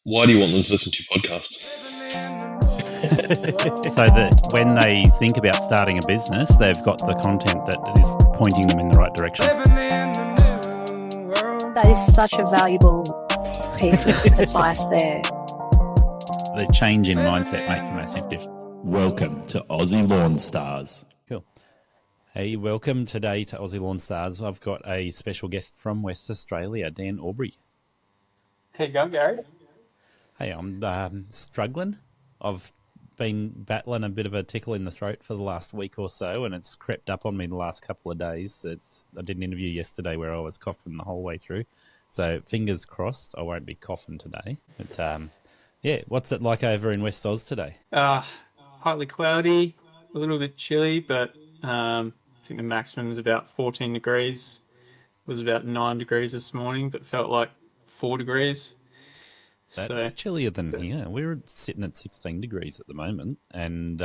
Why do you want them to listen to your podcast? So that when they think about starting a business, they've got the content that is pointing them in the right direction. That is such a valuable piece of advice there. The change in mindset makes a massive difference. Welcome to Aussie LawnStars. Cool. Hey, welcome today to Aussie LawnStars. I've got a special guest from West Australia, Dan Aubrey. How you going, Gary? Hey, I'm struggling. I've been battling a bit of a tickle in the throat for the last week or so, and it's crept up on me the last couple of days. I did an interview yesterday where I was coughing the whole way through, so fingers crossed I won't be coughing today. But yeah, what's it like over in West Oz today? Partly cloudy, a little bit chilly, but I think the maximum is about 14 degrees. It was about 9 degrees this morning, but felt like 4 degrees. That's chillier than here. We're sitting at 16 degrees at the moment, and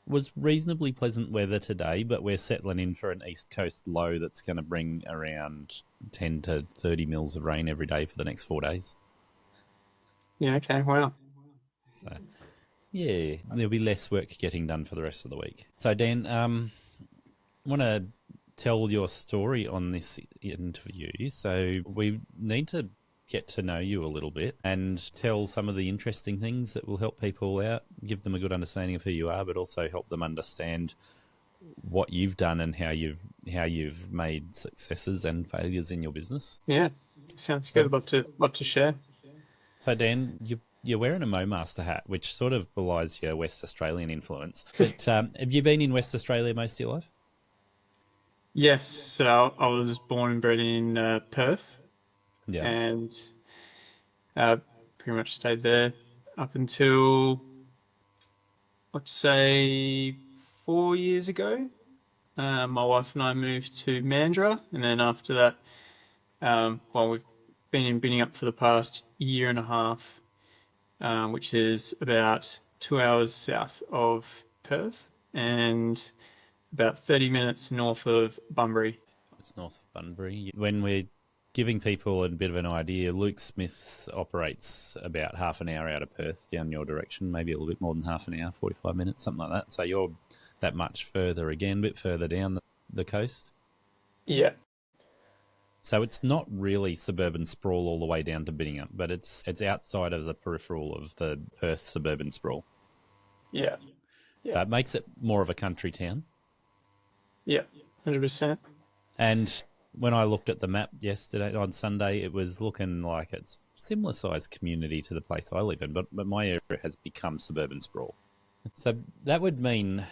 was reasonably pleasant weather today, but we're settling in for an east coast low that's going to bring around 10 to 30 mils of rain every day for the next 4 days. Yeah, okay, wow. So, yeah, there'll be less work getting done for the rest of the week. So, Dan, want to tell your story on this interview. So we need to get to know you a little bit and tell some of the interesting things that will help people out, give them a good understanding of who you are, but also help them understand what you've done and how you've made successes and failures in your business. Yeah, sounds good. I'd love to share. So, Dan, you're wearing a Mowmaster hat, which sort of belies your West Australian influence. But have you been in West Australia most of your life? Yes, so I was born and bred in Perth. Yeah. And pretty much stayed there up until, let's say, 4 years ago. My wife and I moved to Mandurah, and then after that, we've been in Binnyup for the past year and a half, which is about 2 hours south of Perth and about 30 minutes north of Bunbury. It's north of Bunbury. When we're giving people a bit of an idea, Luke Smith operates about half an hour out of Perth down your direction, maybe a little bit more than half an hour, 45 minutes, something like that. So you're that much further again, a bit further down the coast. Yeah. So it's not really suburban sprawl all the way down to Binnyup, but it's outside of the peripheral of the Perth suburban sprawl. Yeah. So it makes it more of a country town. Yeah, 100%. And when I looked at the map yesterday, on Sunday, it was looking like it's similar sized community to the place I live in, but my area has become suburban sprawl. So that would mean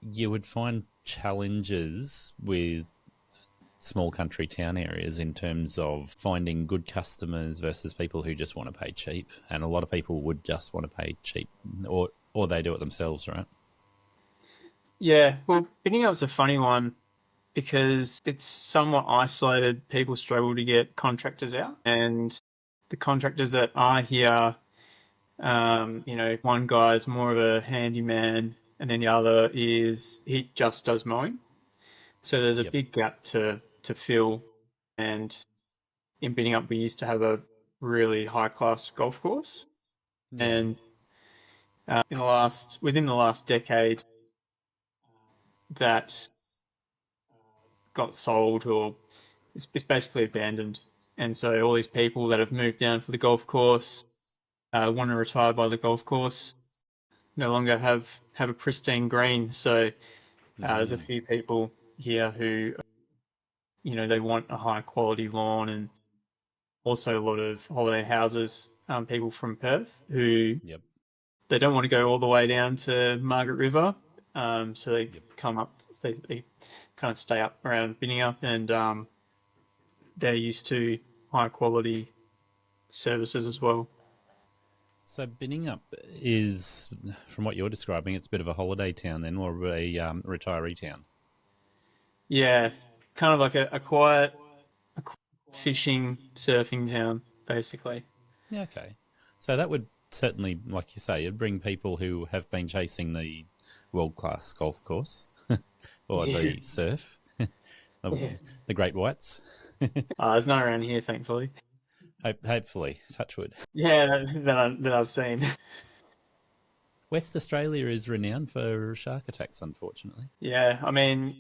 you would find challenges with small country town areas in terms of finding good customers versus people who just want to pay cheap. And a lot of people would just want to pay cheap, or they do it themselves, right? Yeah, well, Binnyup's a funny one because it's somewhat isolated. People struggle to get contractors out, and the contractors that are here, one guy is more of a handyman, and then the other he just does mowing. So there's a big gap to fill. And in Binnyup, we used to have a really high class golf course, and within the last decade, that got sold or it's basically abandoned. And so all these people that have moved down for the golf course want to retire by the golf course, no longer have a pristine green. So there's a few people here who, they want a high quality lawn, and also a lot of holiday houses, people from Perth who they don't want to go all the way down to Margaret River. So they come up, they kind of stay up around Binnyup, and they're used to high quality services as well. So Binnyup is, from what you're describing, it's a bit of a holiday town then, or a retiree town. Yeah, kind of like a quiet fishing, surfing town, basically. Yeah, okay. So that would certainly, like you say, it'd bring people who have been chasing the world-class golf course or the surf, the great whites. There's none around here, thankfully. Hopefully, touch wood. Yeah, that I've seen. West Australia is renowned for shark attacks, unfortunately. Yeah, I mean,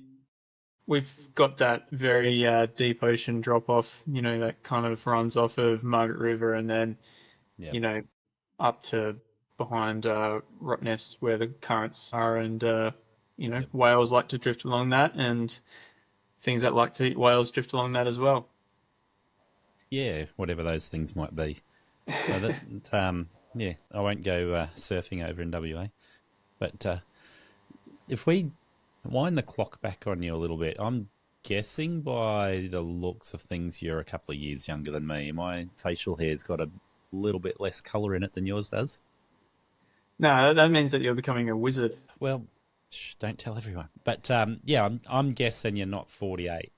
we've got that very deep ocean drop off, that kind of runs off of Margaret River and then, Yeah. up to behind Rottnest where the currents are, and Yep. whales like to drift along that, and things that like to eat whales drift along that as well. Yeah, whatever those things might be. Well, yeah, I won't go surfing over in WA. But if we wind the clock back on you a little bit, I'm guessing by the looks of things you're a couple of years younger than me. My facial hair's got a little bit less colour in it than yours does. No, that means that you're becoming a wizard. Well, don't tell everyone. But yeah, I'm guessing you're not 48.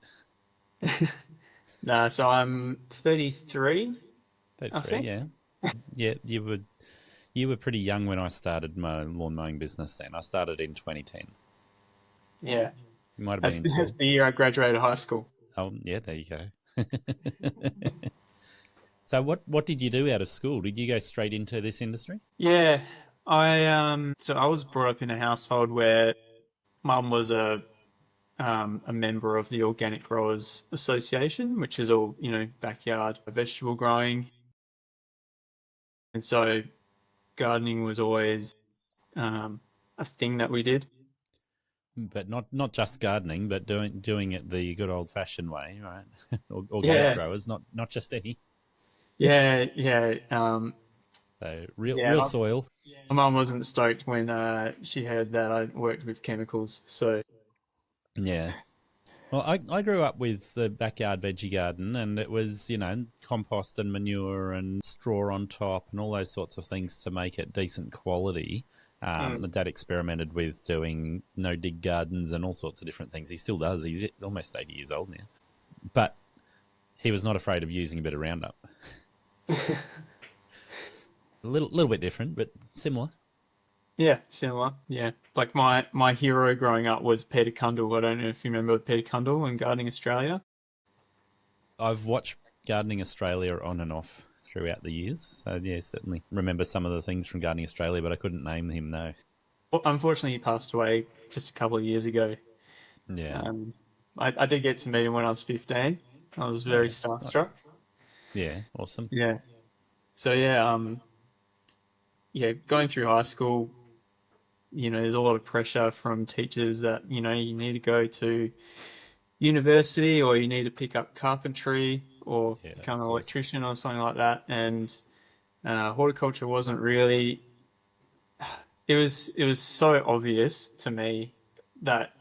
No, so I'm 33, I 33, think. yeah. Yeah, you were pretty young when I started my lawn mowing business then. I started in 2010. Yeah, You might have that's, been in school. that's the year I graduated high school. Oh, yeah, there you go. So what did you do out of school? Did you go straight into this industry? Yeah, I was brought up in a household where mum was a member of the Organic Growers Association, which is all, backyard vegetable growing. And so gardening was always a thing that we did. But not just gardening, but doing it the good old fashioned way, right? Organic Yeah, growers, not just any. yeah, yeah. So Yeah, real soil. my mum wasn't stoked when she heard that I worked with chemicals. So, Yeah. Well, I grew up with the backyard veggie garden, and it was, compost and manure and straw on top and all those sorts of things to make it decent quality. My dad experimented with doing no-dig gardens and all sorts of different things. He still does. He's almost 80 years old now. But he was not afraid of using a bit of Roundup. A little bit different, but similar. yeah, similar. Yeah, like my hero growing up was Peter Cundall. I don't know if you remember Peter Cundall and Gardening Australia. I've watched Gardening Australia on and off throughout the years. So, yeah, certainly remember some of the things from Gardening Australia, but I couldn't name him, no. Well, unfortunately, he passed away just a couple of years ago. Yeah. Um, I did get to meet him when I was 15. I was very Okay. Nice. starstruck. Yeah, awesome. Yeah. So yeah, going through high school, there's a lot of pressure from teachers that, you need to go to university or you need to pick up carpentry or Yeah, become of an course. electrician or something like that. And horticulture wasn't really, it was so obvious to me that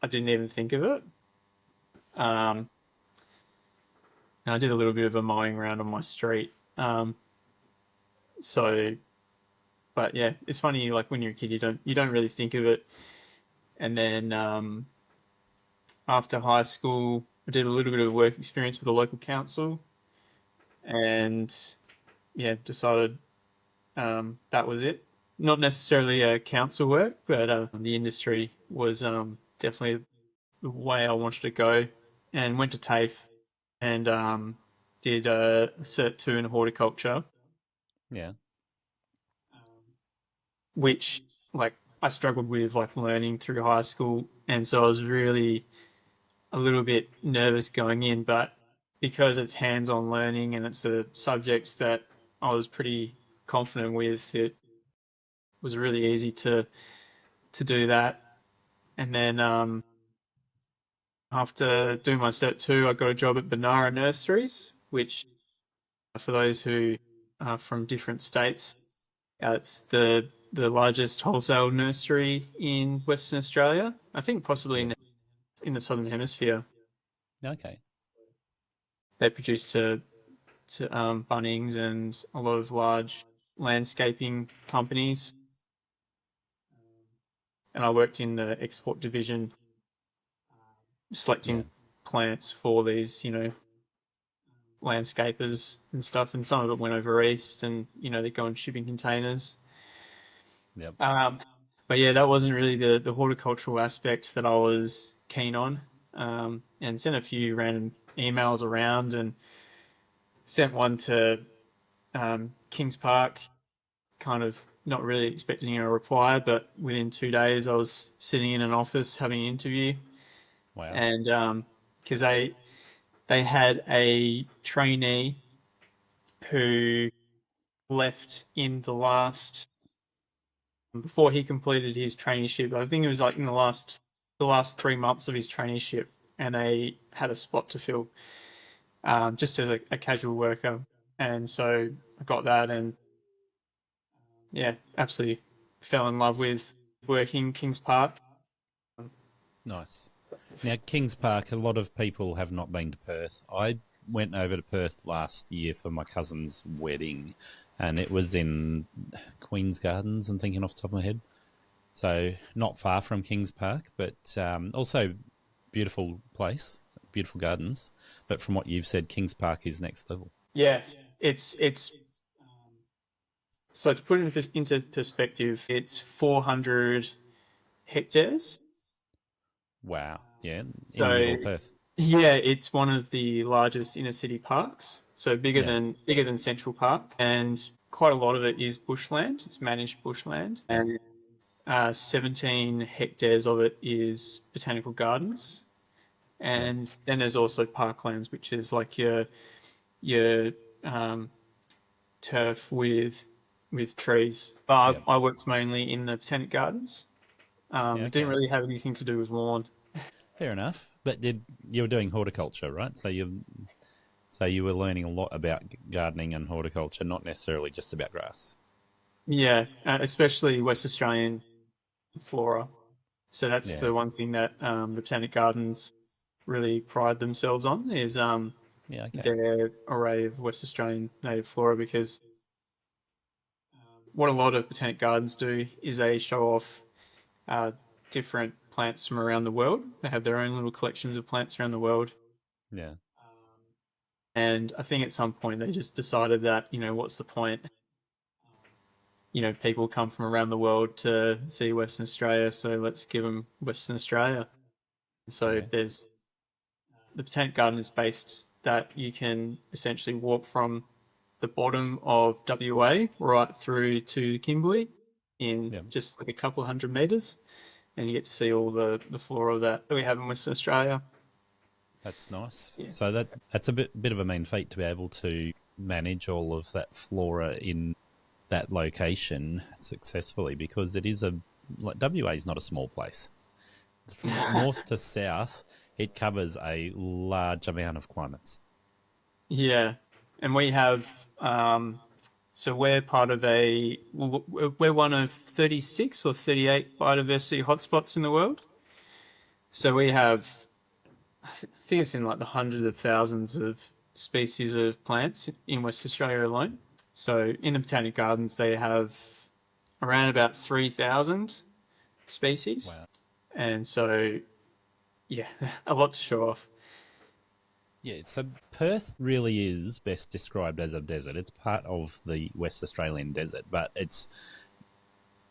I didn't even think of it. Um, and I did a little bit of a mowing around on my street. So, but yeah, it's funny. Like when you're a kid, you don't really think of it. And then after high school, I did a little bit of work experience with a local council, and yeah, decided that was it. Not necessarily council work, but the industry was definitely the way I wanted to go, and went to TAFE and did a Cert 2 in horticulture, Yeah. which like I struggled with like learning through high school, and so I was really a little bit nervous going in, but because it's hands-on learning and it's a subject that I was pretty confident with, it was really easy to do that. And then after doing my Cert 2, I got a job at Banara Nurseries, which for those who are from different states, it's the largest wholesale nursery in Western Australia. I think possibly Yeah. in the Southern Hemisphere. Okay. They produce to Bunnings and a lot of large landscaping companies. And I worked in the export division, Yeah. selecting plants for these, landscapers and stuff. And some of it went over east, and they go in shipping containers. Yep. Um, but yeah, that wasn't really the horticultural aspect that I was keen on. And sent a few random emails around and sent one to Kings Park, kind of not really expecting a reply, but within 2 days I was sitting in an office having an interview. Wow. And because they had a trainee who left in the last before he completed his traineeship. I think it was like in the last 3 months of his traineeship, and they had a spot to fill, just as a casual worker. And so I got that, and yeah, absolutely fell in love with working Kings Park. Nice. Now, Kings Park, a lot of people have not been to Perth. I went over to Perth last year for my cousin's wedding, and it was in Queen's Gardens, I'm thinking off the top of my head. So not far from Kings Park, but also beautiful place, beautiful gardens. But from what you've said, Kings Park is next level. Yeah, it's so to put it into perspective, it's 400 hectares. Wow. Yeah, in the So middle of Perth. yeah, it's one of the largest inner city parks. So bigger Yeah. than Central Park, and quite a lot of it is bushland. It's managed bushland, and 17 hectares of it is botanical gardens, and then there's also parklands, which is like your turf with trees. But Yep. I worked mainly in the botanic gardens. Yeah, It didn't okay. really have anything to do with lawn. Fair enough. But you were doing horticulture, right? So you were learning a lot about gardening and horticulture, not necessarily just about grass. Yeah, especially West Australian flora. So that's Yeah. the one thing that the Botanic Gardens really pride themselves on is Yeah, okay. their array of West Australian native flora, because what a lot of Botanic Gardens do is they show off uh, different plants from around the world. They have their own little collections of plants around the world. Yeah. And I think at some point they just decided that, what's the point? People come from around the world to see Western Australia, so let's give them Western Australia. So Yeah. there's the Botanic Garden is based that you can essentially walk from the bottom of WA right through to Kimberley in Yeah. just like a couple of 100 meters, and you get to see all the flora that we have in Western Australia. That's nice. Yeah. So that's a bit of a mean feat to be able to manage all of that flora in that location successfully, because it is WA is not a small place. From north to south, it covers a large amount of climates. Yeah, and we have so we're we're one of 36 or 38 biodiversity hotspots in the world. So we have, I think it's in like the hundreds of thousands of species of plants in West Australia alone. So in the Botanic Gardens, they have around about 3,000 species. Wow. And so, yeah, a lot to show off. Yeah, so Perth really is best described as a desert. It's part of the West Australian desert, but it's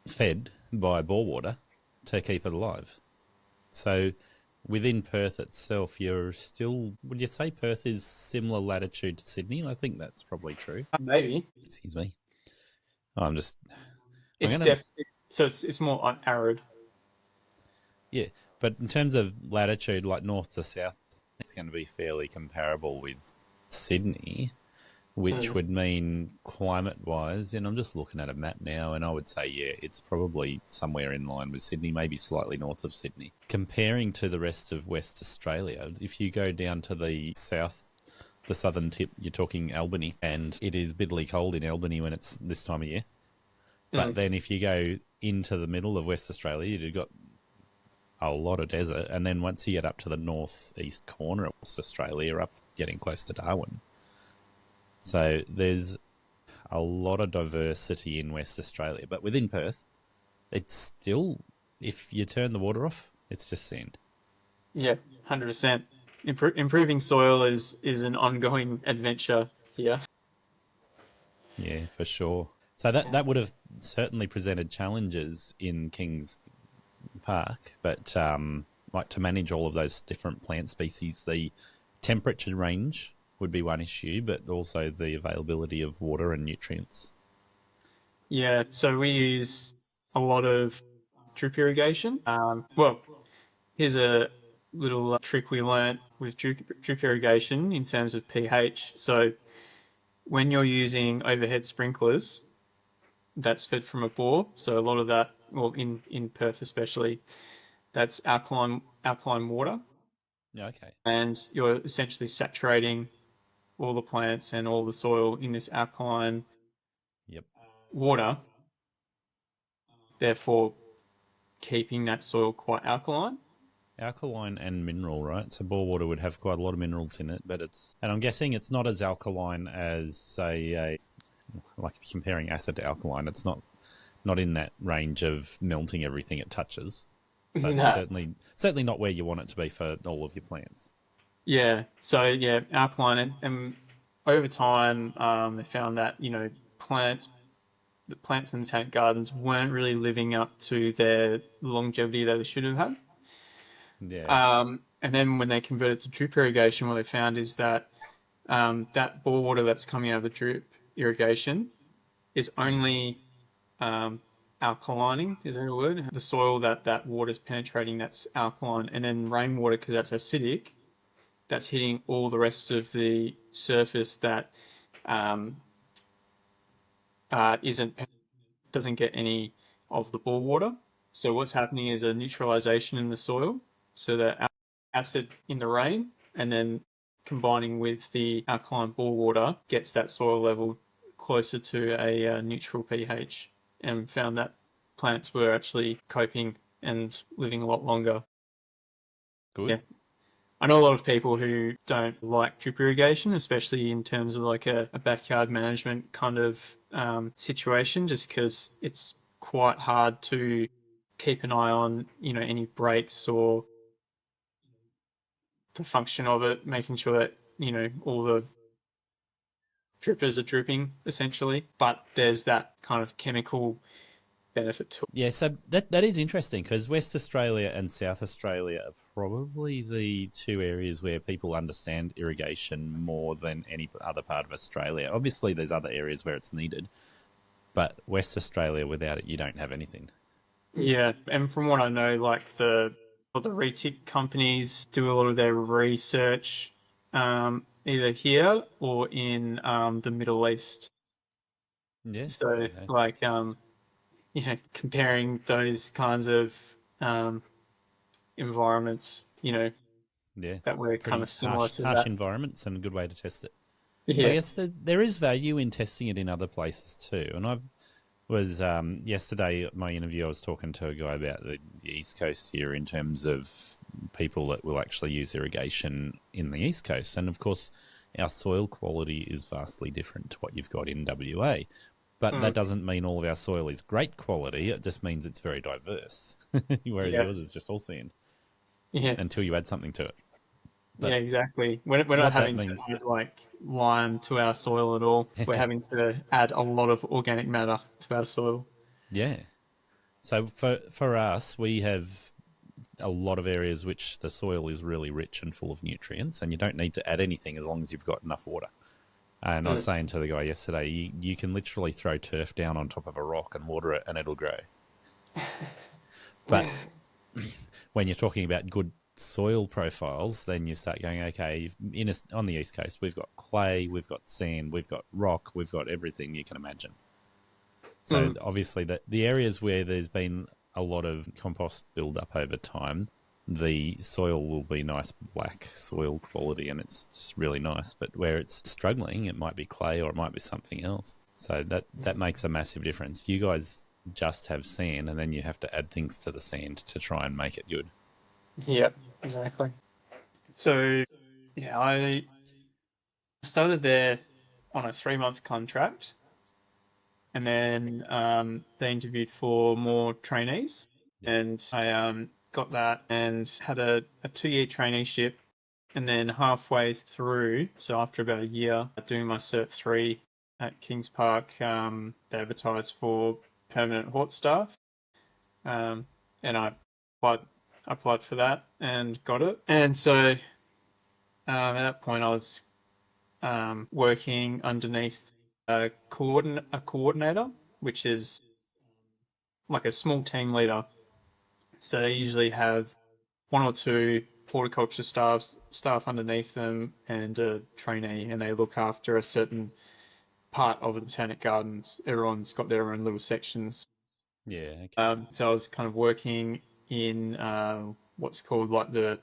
fed by bore water to keep it alive. So within Perth itself, would you say Perth is similar latitude to Sydney? I think that's probably true. Maybe. Excuse me. I'm It's gonna, definitely, so it's more arid. yeah, but in terms of latitude, like north to south, it's going to be fairly comparable with Sydney, which would mean climate-wise, and I'm just looking at a map now, and I would say, yeah, it's probably somewhere in line with Sydney, maybe slightly north of Sydney. Comparing to the rest of West Australia, if you go down to the south, the southern tip, you're talking Albany, and it is bitterly cold in Albany when it's this time of year. But then if you go into the middle of West Australia, you've got a lot of desert, and then once you get up to the northeast corner of West Australia, you're up getting close to Darwin. So there's a lot of diversity in West Australia, but within Perth, it's still, if you turn the water off, it's just sand. Yeah, 100%. Improving soil is an ongoing adventure here. Yeah, for sure. So that would have certainly presented challenges in Kings Park, but like to manage all of those different plant species, the temperature range would be one issue, but also the availability of water and nutrients. Yeah, so we use a lot of drip irrigation. Well, here's a little trick we learnt with drip irrigation in terms of pH. So when you're using overhead sprinklers, that's fed from a bore. So a lot of that, well, in Perth especially, that's alkaline water, Yeah, okay. and you're essentially saturating all the plants and all the soil in this alkaline Yep. water, therefore keeping that soil quite alkaline. Alkaline and mineral, right? So bore water would have quite a lot of minerals in it, but and I'm guessing it's not as alkaline as, say, like if you're comparing acid to alkaline, it's not in that range of melting everything it touches, but No. certainly not where you want it to be for all of your plants. Yeah. So yeah, alkaline, and over time, they found that the plants in the tank gardens weren't really living up to their longevity that they should have had. Yeah. And then when they converted to drip irrigation, what they found is that that bore water that's coming out of the drip irrigation is only alkalining, is that a word? The soil that water's penetrating, that's alkaline, and then rainwater, because that's acidic, that's hitting all the rest of the surface that um, isn't doesn't get any of the bore water. So what's happening is a neutralization in the soil, so that acid in the rain, and then combining with the alkaline bore water gets that soil level closer to a neutral pH, and found that plants were actually coping and living a lot longer. Good. Yeah. I know a lot of people who don't like drip irrigation, especially in terms of like a backyard management kind of situation, just because it's quite hard to keep an eye on, any breaks or the function of it, making sure that, all the drippers are dripping essentially. But there's that kind of chemical benefit to it. Yeah, so that is interesting because West Australia and South Australia are probably the two areas where people understand irrigation more than any other part of Australia. Obviously, there's other areas where it's needed, but West Australia, without it, you don't have anything. Yeah, and from what I know, like the retic companies do a lot of their research either here or in the Middle East. Yeah. So Okay. like comparing those kinds of um, environments, Yeah. that were kind Pretty of similar to harsh that. environments and a good way to test it. I Yeah. guess there is value in testing it in other places too. And I was yesterday at my interview, I was talking to a guy about the East Coast here in terms of people that will actually use irrigation in the East Coast. And of course, our soil quality is vastly different to what you've got in WA. But that doesn't mean all of our soil is great quality. It just means it's very diverse. Whereas Yeah. yours is just all sand Yeah. until you add something to it. Yeah, But exactly. We're not what that having to means, add like lime to our soil at all. We're having to add a lot of organic matter to our soil. yeah. So for us, we have a lot of areas which the soil is really rich and full of nutrients, and you don't need to add anything as long as you've got enough water. And I was saying to the guy yesterday, you can literally throw turf down on top of a rock and water it, and it'll grow. But when you're talking about good soil profiles, then you start going, okay, on the East Coast, we've got clay, we've got sand, we've got rock, we've got everything you can imagine. So obviously the areas where there's been a lot of compost build-up over time, the soil will be nice black soil quality and it's just really nice. But where it's struggling, it might be clay or it might be something else. So that makes a massive difference. You guys just have sand and then you have to add things to the sand to try and make it good. Yep, exactly. So, yeah, I started there on a 3-month contract, and then they interviewed for more trainees, and I got that and had a 2-year traineeship, and then halfway through, so after about a year doing my Cert 3 at Kings Park, they advertised for permanent Hort staff, and I applied for that and got it. And so at that point, I was working underneath a coordinator, which is like a small team leader. So they usually have one or two horticulture staff underneath them and a trainee, and they look after a certain part of the botanic gardens. Everyone's got their own little sections. Yeah. Okay. So I was kind of working in what's called like the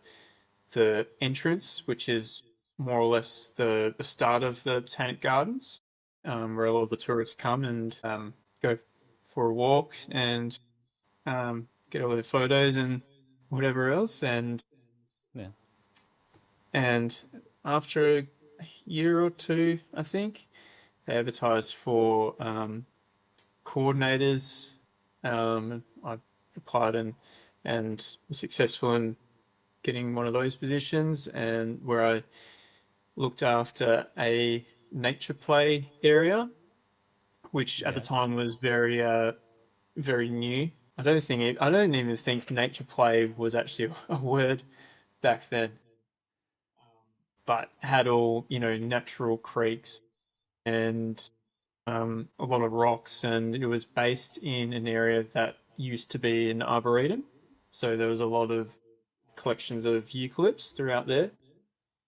entrance, which is more or less the start of the botanic gardens, where a lot of the tourists come and go for a walk and get all their photos and whatever else. Yeah. And after a year or two, I think they advertised for coordinators. I applied and was successful in getting one of those positions, and where I looked after a nature play area, which at the Yeah. time was very new. I don't even think nature play was actually a word back then, but had all natural creeks and a lot of rocks, and it was based in an area that used to be an arboretum, so there was a lot of collections of eucalypts throughout there.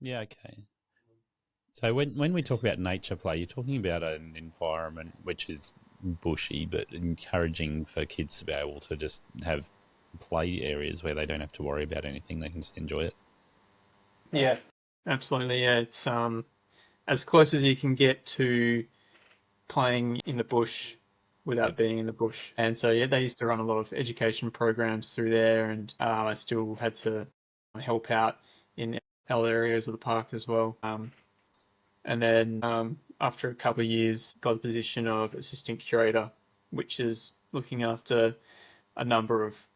Yeah. Okay. So when we talk about nature play, you're talking about an environment which is bushy, but encouraging for kids to be able to just have play areas where they don't have to worry about anything; they can just enjoy it. Yeah, absolutely. Yeah, it's as close as you can get to playing in the bush without Yep. being in the bush. And so yeah, they used to run a lot of education programs through there, and I still had to help out in other areas of the park as well. And then after a couple of years, got the position of assistant curator, which is looking after a number of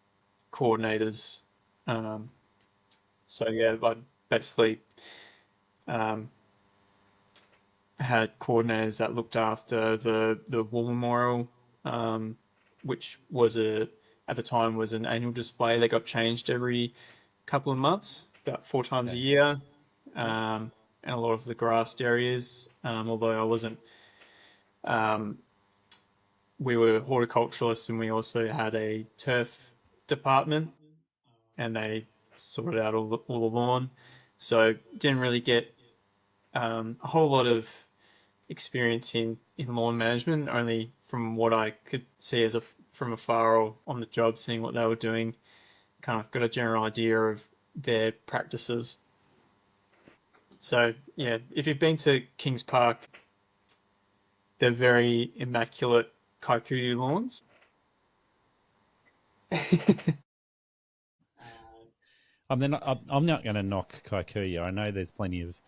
coordinators. Um, so yeah, I basically um, had coordinators that looked after the war memorial, which was at the time was an annual display that got changed every couple of months, about four times a Okay. year, Yep. and a lot of the grassed areas. Although I wasn't, um, we were horticulturalists, and we also had a turf department, and they sorted out all the lawn. So didn't really get a whole lot of experience in lawn management, only from what I could see from afar or on the job, seeing what they were doing, kind of got a general idea of their practices. So yeah, if you've been to Kings Park, they're very immaculate kikuyu lawns. I'm not going to knock Kikuyu. I know there's plenty of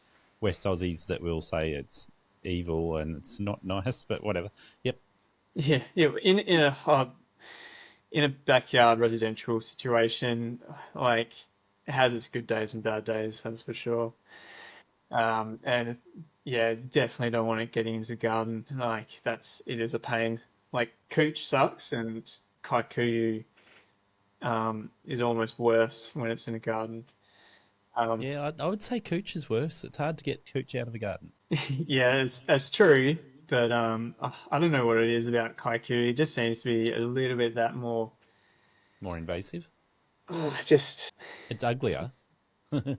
West Aussies that will say it's evil and it's not nice, but whatever. Yep. Yeah, yeah. In a backyard residential situation, like it has its good days and bad days, that's for sure. And yeah, definitely don't want it getting into the garden. Like it is a pain. Like cooch sucks, and kikuyu is almost worse when it's in a garden. Um, Yeah, I would say Cooch is worse. It's hard to get Cooch out of a garden. yeah, that's true. But I don't know what it is about kikuyu. It just seems to be a little bit that more. More invasive. Just It's uglier.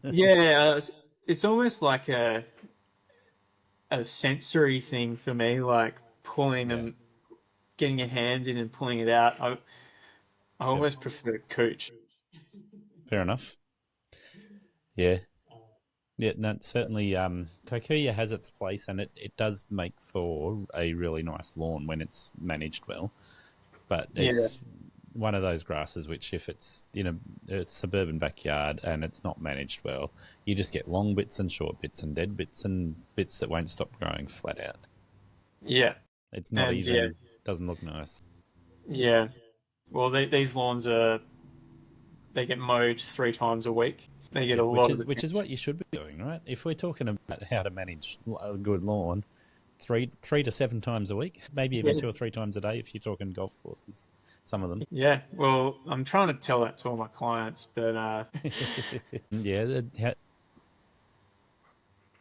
yeah, it's almost like a sensory thing for me, like pulling Yeah. them, getting your hands in and pulling it out. I Yep. almost prefer cooch. Fair enough. Yeah. Yeah, no, certainly Kikuyu has its place and it does make for a really nice lawn when it's managed well. But Yeah, it's one of those grasses which if it's in a suburban backyard and it's not managed well, you just get long bits and short bits and dead bits and bits that won't stop growing flat out. yeah, It's not and yeah, even, doesn't look nice. yeah. Well, these lawns they get mowed 3 times a week. They get Yeah, a lot of which is attention. what you should be doing, right? If we're talking about how to manage a good lawn, three to 7 times a week, maybe even Yeah, 2 or 3 times a day if you're talking golf courses. Some of them. yeah. Well, I'm trying to tell that to all my clients, but Yeah,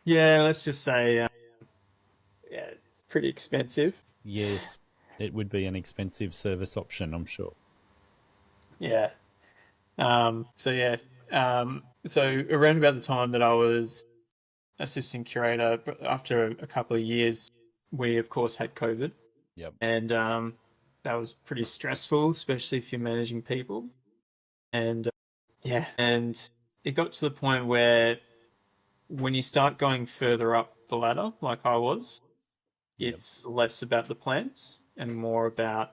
yeah, let's just say pretty expensive. Yes, it would be an expensive service option, I'm sure. Yeah. So yeah. So around about the time that I was assistant curator, but after a couple of years, we of course had COVID, Yep. and that was pretty stressful, especially if you're managing people. And yeah, and it got to the point where when you start going further up the ladder, like I was, Yep. it's less about the plants and more about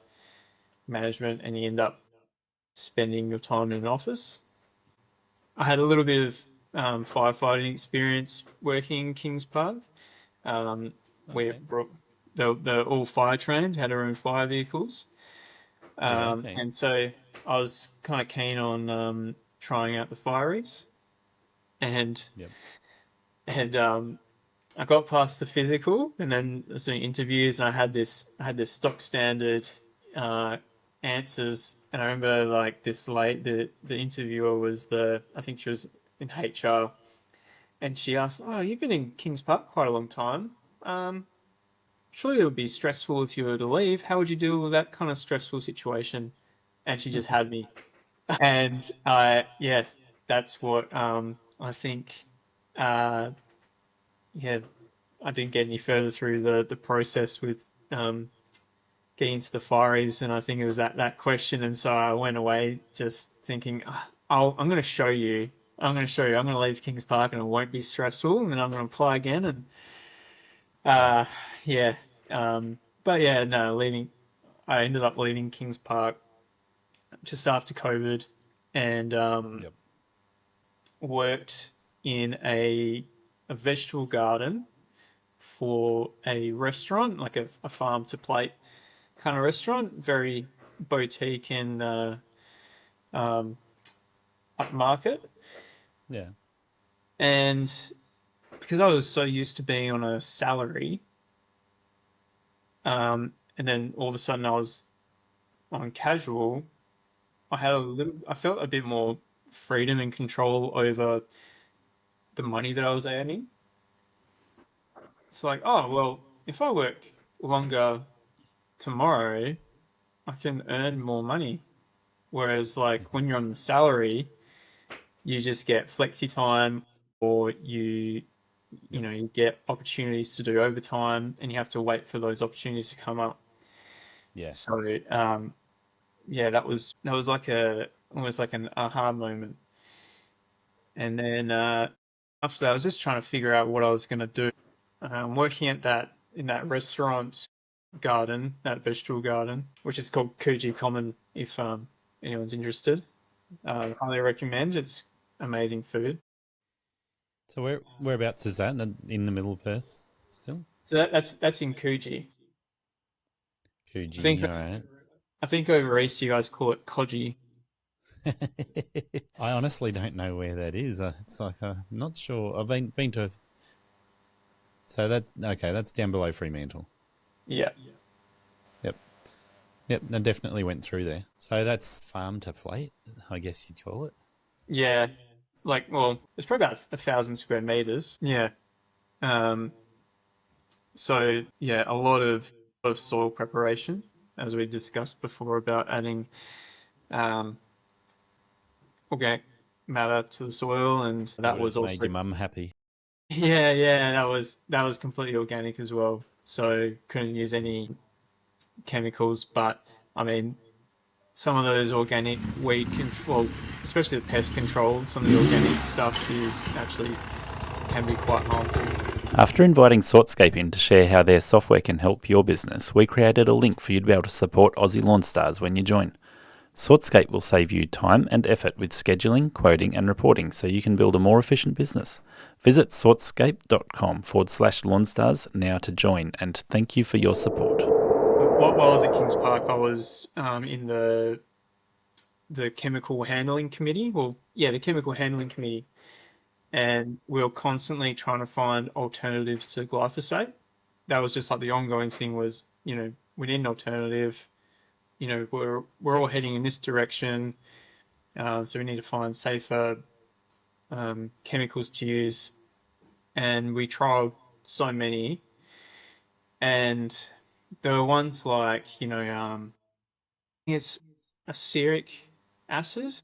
management, and you end up spending your time in an office. I had a little bit of firefighting experience working in Kings Park. Um, we Okay. they're all fire trained, had our own fire vehicles, Yeah, okay. and so I was kind of keen on trying out the fireys, and Yep. and I got past the physical, and then I was doing interviews, and I had this stock standard uh, answers, and I remember like this late the interviewer was I think she was in HR, and she asked, "Oh, you've been in Kings Park quite a long time. Um, Surely it would be stressful if you were to leave. How would you deal with that kind of stressful situation?" And she just had me, and yeah, that's what I think. Uh, yeah, I didn't get any further through the process with getting to the fireys, and I think it was that question, and so I went away just thinking, "Ah, I'm going to show you. I'm going to show you. I'm going to leave Kings Park, and it won't be stressful, and then I'm going to apply again." And Yep. yeah, but yeah, no, leaving. I ended up leaving Kings Park just after COVID, and Yep. worked in a vegetable garden for a restaurant, like a farm to plate kind of restaurant, very boutique and um, upmarket. Yeah. And because I was so used to being on a salary, and then all of a sudden I was on casual, I felt a bit more freedom and control over the money that I was earning. It's like, oh, well, if I work longer tomorrow, I can earn more money. Whereas, like, when you're on the salary, you just get flexi time, or Yep. you get opportunities to do overtime, and you have to wait for those opportunities to come up. Yeah. So, yeah, that was like almost like an aha moment. And then after that, I was just trying to figure out what I was going to do. Working at that in that restaurant garden, that vegetable garden, which is called Coogee Common. If anyone's interested, highly recommend. It's amazing food. So whereabouts is that? In the middle of Perth still? So that's in Coogee. I think Coogee, all right. I think over east you guys call it Codgy. I honestly don't know where that is. It's like I'm not sure. I've been to. So that okay. That's down below Fremantle. Yeah, Yep. Yep. I definitely went through there. So that's farm to plate, I guess you'd call it. yeah. Like, well, it's probably about 1,000 square meters. Yeah. Um. So yeah, a lot of soil preparation, as we discussed before about adding um organic matter to the soil, and It that would was have made also your mum happy. yeah, that was completely organic as well. So couldn't use any chemicals, but I mean some of those organic weed control, well, especially the pest control, some of the organic stuff is actually can be quite harmful. After inviting Sortscape in to share how their software can help your business, we created a link for you to be able to support Aussie LawnStars when you join. Sortscape will save you time and effort with scheduling, quoting, and reporting so you can build a more efficient business. Visit sortscape.com/LawnStars now to join, and thank you for your support. While I was at Kings Park, I was in the chemical handling committee. Well, yeah, the chemical handling committee, and we were constantly trying to find alternatives to glyphosate. That was just like the ongoing thing was, we need an alternative. We're all heading in this direction, so we need to find safer chemicals to use. And we tried so many, And there were ones like, it's aceric acid,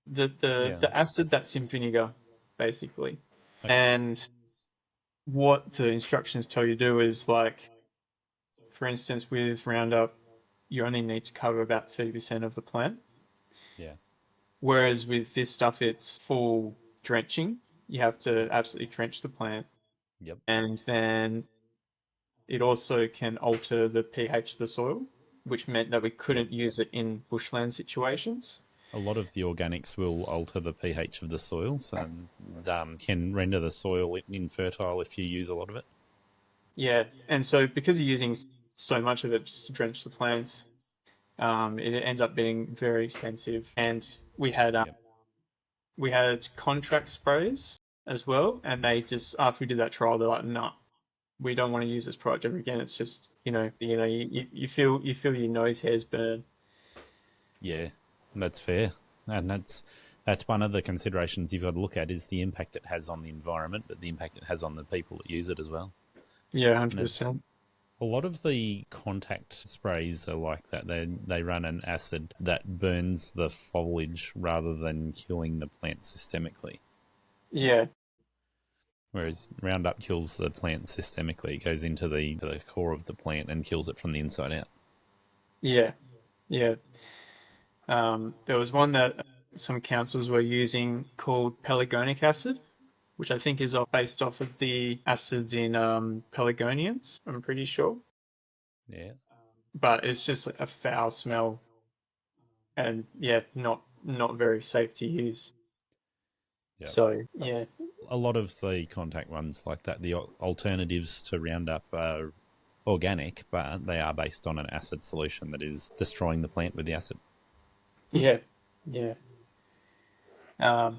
Yeah. the acid that's in vinegar, basically. Okay. And what the instructions tell you to do is like, for instance, with Roundup, you only need to cover about 30% of the plant. Yeah. Whereas with this stuff, it's full drenching. You have to absolutely drench the plant. Yep. And then it also can alter the pH of the soil, which meant that we Yep. couldn't use it in bushland situations. A lot of the organics will alter the pH of the soil, so can render the soil infertile if you use a lot of it. Yeah, and so because you're using so much of it just to drench the plants, it ends up being very expensive. And Yep. we had contract sprays as well, and they just after we did that trial, they're like, "No, we don't want to use this product ever again." It's just you feel your nose hairs burn. Yeah, that's fair, and that's one of the considerations you've got to look at is the impact it has on the environment, but the impact it has on the people that use it as well. Yeah, And it's 100%. a lot of the contact sprays are like that. They run an acid that burns the foliage rather than killing the plant systemically. Yeah, Whereas Roundup kills the plant systemically. It goes into the core of the plant and kills it from the inside out. yeah, yeah. There was one that some councils were using called pelargonic acid, which I think is based off of the acids in pelargoniums, I'm pretty sure. Yeah. But it's just a foul smell and yeah, not very safe to use. Yeah. So yeah, A lot of the contact ones like that, the alternatives to Roundup are organic, but they are based on an acid solution that is destroying the plant with the acid. yeah, yeah.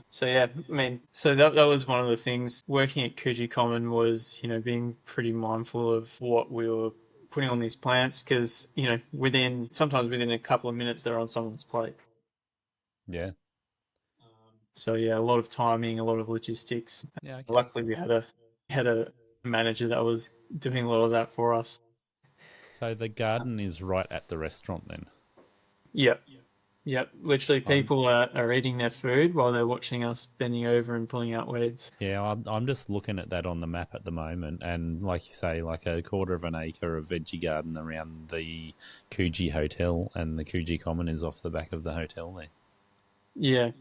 So yeah, I mean, so that was one of the things working at Coogee Common was, being pretty mindful of what we were putting on these plants because, sometimes within a couple of minutes they're on someone's plate. Yeah. So yeah, a lot of timing, a lot of logistics. Yeah, okay. Luckily we had a manager that was doing a lot of that for us. So the garden is right at the restaurant then? Yep. Yep, literally I'm, people are eating their food while they're watching us bending over and pulling out weeds. yeah, I'm just looking at that on the map at the moment, and like you say, like a quarter of an acre of veggie garden around the Coogee Hotel, and the Coogee Common is off the back of the hotel there. Yeah.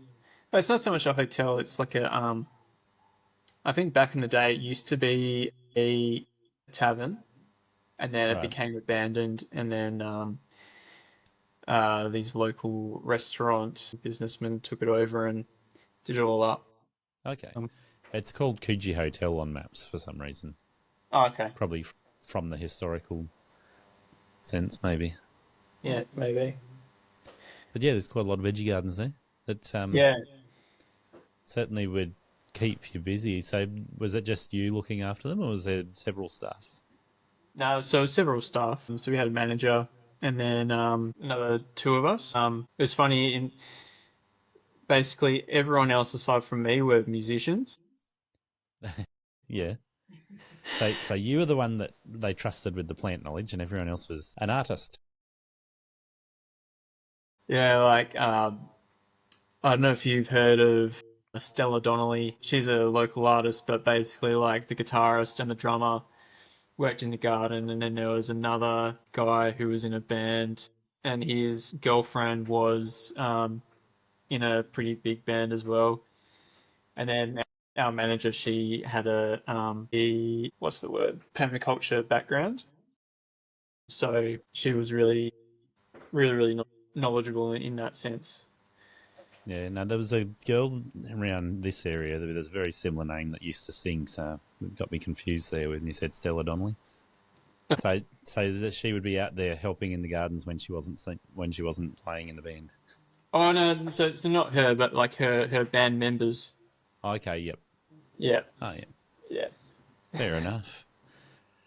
It's not so much a hotel, it's like I think back in the day it used to be a tavern and then it Right. became abandoned and then these local restaurant businessmen took it over and did it all up. Okay. Um, It's called Coogee Hotel on maps for some reason. oh, okay. Probably from the historical sense, maybe. Yeah, maybe. But yeah, there's quite a lot of veggie gardens there. That Yeah. certainly would keep you busy. So was it just you looking after them, or was there several staff? No, so several staff. So we had a manager and then another two of us. It was funny in basically everyone else aside from me were musicians. Yeah. So you were the one that they trusted with the plant knowledge, and everyone else was an artist. Yeah, like I don't know if you've heard of Stella Donnelly. She's a local artist, but basically like the guitarist and the drummer worked in the garden, and then there was another guy who was in a band, and his girlfriend was in a pretty big band as well. And then our manager, she had what's the word, permaculture background, so she was really, really, really knowledgeable in that sense. Yeah, no, there was a girl around this area with a very similar name that used to sing, so it got me confused there when you said Stella Donnelly. So that she would be out there helping in the gardens when she wasn't playing in the band. Oh no, so not her, but like her band members. Okay, yep. Yeah, Oh, yeah. yeah, Fair enough.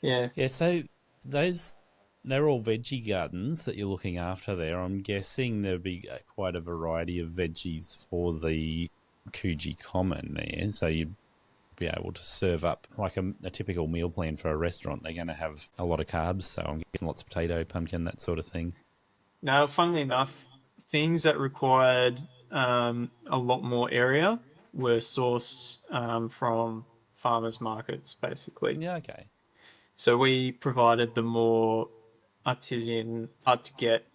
yeah. Yeah, so they're all veggie gardens that you're looking after there. I'm guessing there'd be quite a variety of veggies for the Coogee Common there. So you be able to serve up like a typical meal plan for a restaurant. They're going to have a lot of carbs, so I'm getting lots of potato, pumpkin, that sort of thing. Now, funnily enough, things that required a lot more area were sourced from farmers markets, basically. Yeah, okay. So we provided the more artisan, hard to get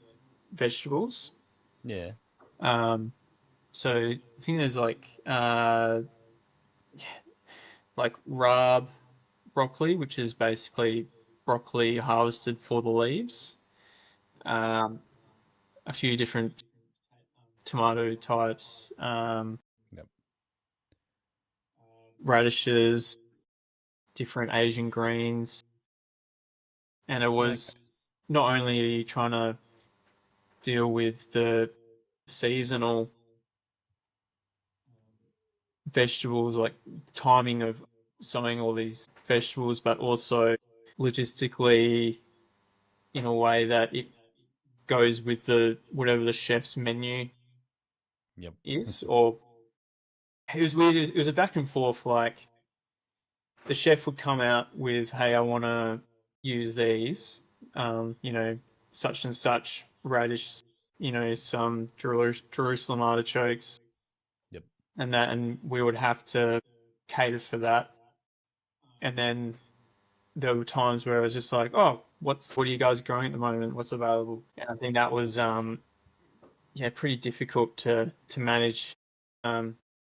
vegetables. Yeah. So I think there's like rab broccoli, which is basically broccoli harvested for the leaves. A few different tomato types, Yep. radishes, different Asian greens, and it was not only are you trying to deal with the seasonal vegetables, like timing of sowing all these vegetables, but also logistically in a way that it goes with the whatever the chef's menu Yep. is. Or it was weird. It was a back and forth. Like the chef would come out with, "Hey, I want to use these, such and such radish, some Jerusalem artichokes, Yep. and we would have to cater for that." And then there were times where it was just like, "Oh, what are you guys growing at the moment? What's available?" And I think that was pretty difficult to manage,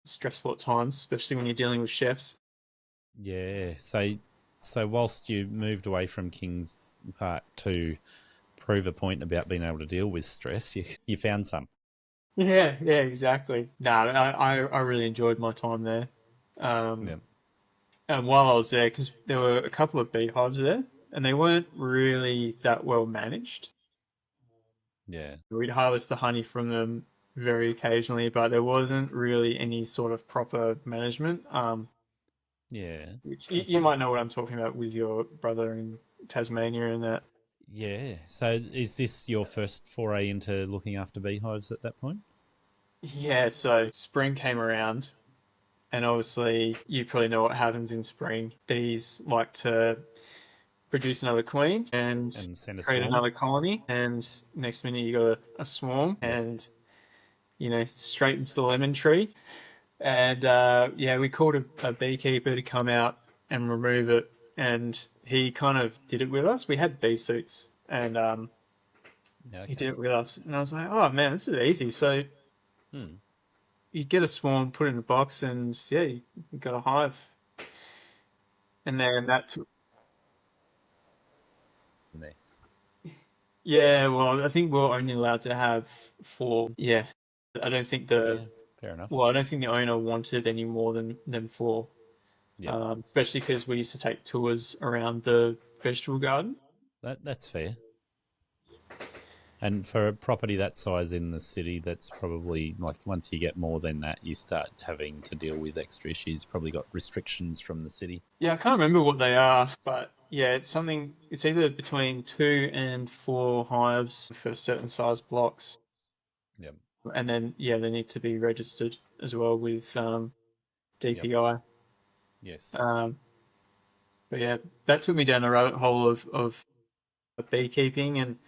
stressful at times, especially when you're dealing with chefs. Yeah. So whilst you moved away from Kings Park to prove a point about being able to deal with stress, you found some. Yeah, exactly. No, I really enjoyed my time there. Yeah. And while I was there, because there were a couple of beehives there, and they weren't really that well managed. Yeah. We'd harvest the honey from them very occasionally, but there wasn't really any sort of proper management. Yeah. Which you might know what I'm talking about with your brother in Tasmania and that. Yeah. So is this your first foray into looking after beehives at that point? Yeah, so spring came around, and obviously you probably know what happens in spring. Bees like to produce another queen and And send a create swarm? another colony, and next minute you got a swarm, Yep. and straight into the lemon tree. And we called a beekeeper to come out and remove it, and he kind of did it with us. We had bee suits, and Yeah, he did okay. it with us, and I was like, "Oh man, this is easy." So Hmm. you get a swarm, put it in a box, and yeah, you got a hive. And then There. yeah, well, I think we're only allowed to have four. Yeah, I don't think Yeah, fair enough. I don't think the owner wanted any more than four. Yep. Especially because we used to take tours around the vegetable garden. That's fair. And for a property that size in the city, that's probably like once you get more than that, you start having to deal with extra issues. Probably got restrictions from the city. Yeah, I can't remember what they are, but yeah, it's something. It's either between 2 and 4 hives for certain size blocks, Yep. and then they need to be registered as well with Yep. DPI. Yes. Um, but yeah, that took me down a rabbit hole of beekeeping, and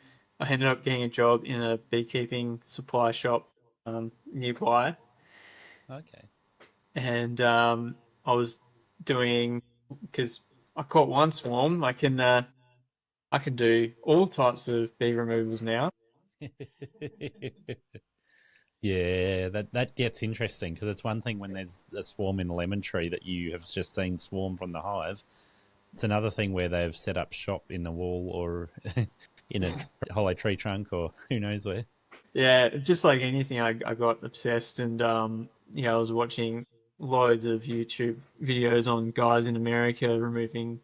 I ended up getting a job in a beekeeping supply shop nearby, Okay. and I was doing because I caught one swarm. I can do all types of bee removals now. Yeah, that gets interesting because it's one thing when there's a swarm in a lemon tree that you have just seen swarm from the hive. It's another thing where they've set up shop in a wall or in a hollow tree trunk or who knows where. Yeah, just like anything, I got obsessed, and I was watching loads of YouTube videos on guys in America removing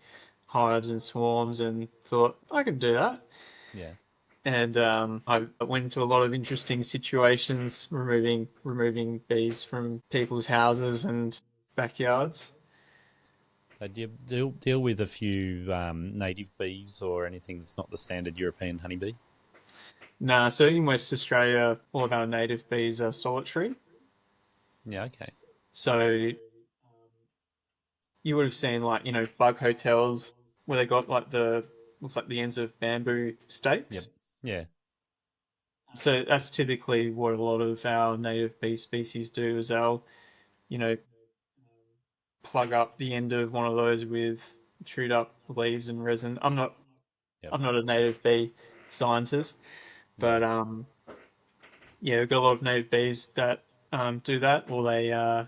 hives and swarms, and thought I could do that. Yeah. And I went into a lot of interesting situations, removing bees from people's houses and backyards. So do you deal with a few native bees or anything that's not the standard European honeybee? Nah, so in West Australia, all of our native bees are solitary. Yeah, okay. So you would have seen like, bug hotels where they got like looks like the ends of bamboo Yep. stakes. Yeah. So that's typically what a lot of our native bee species do is they'll, you know, plug up the end of one of those with chewed up leaves and resin. Yep. I'm not a native bee scientist, but Yeah. yeah, we've got a lot of native bees that do that, or they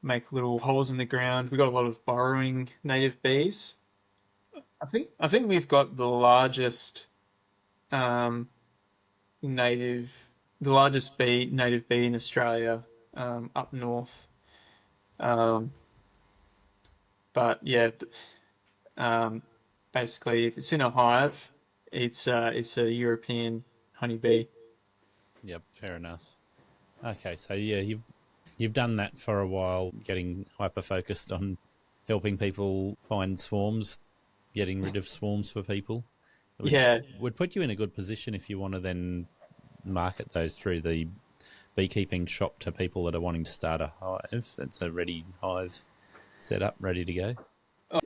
make little holes in the ground. We've got a lot of burrowing native bees. I think we've got the largest um, native the largest native bee in Australia up north. Um, but yeah, um, basically, if it's in a hive, it's a European honeybee. Yep. Fair enough. Okay, so yeah, you've done that for a while, getting hyper focused on helping people find swarms, getting rid of swarms for people, which Yeah, would put you in a good position if you want to then market those through the beekeeping shop to people that are wanting to start a hive. It's a ready hive set up, ready to go.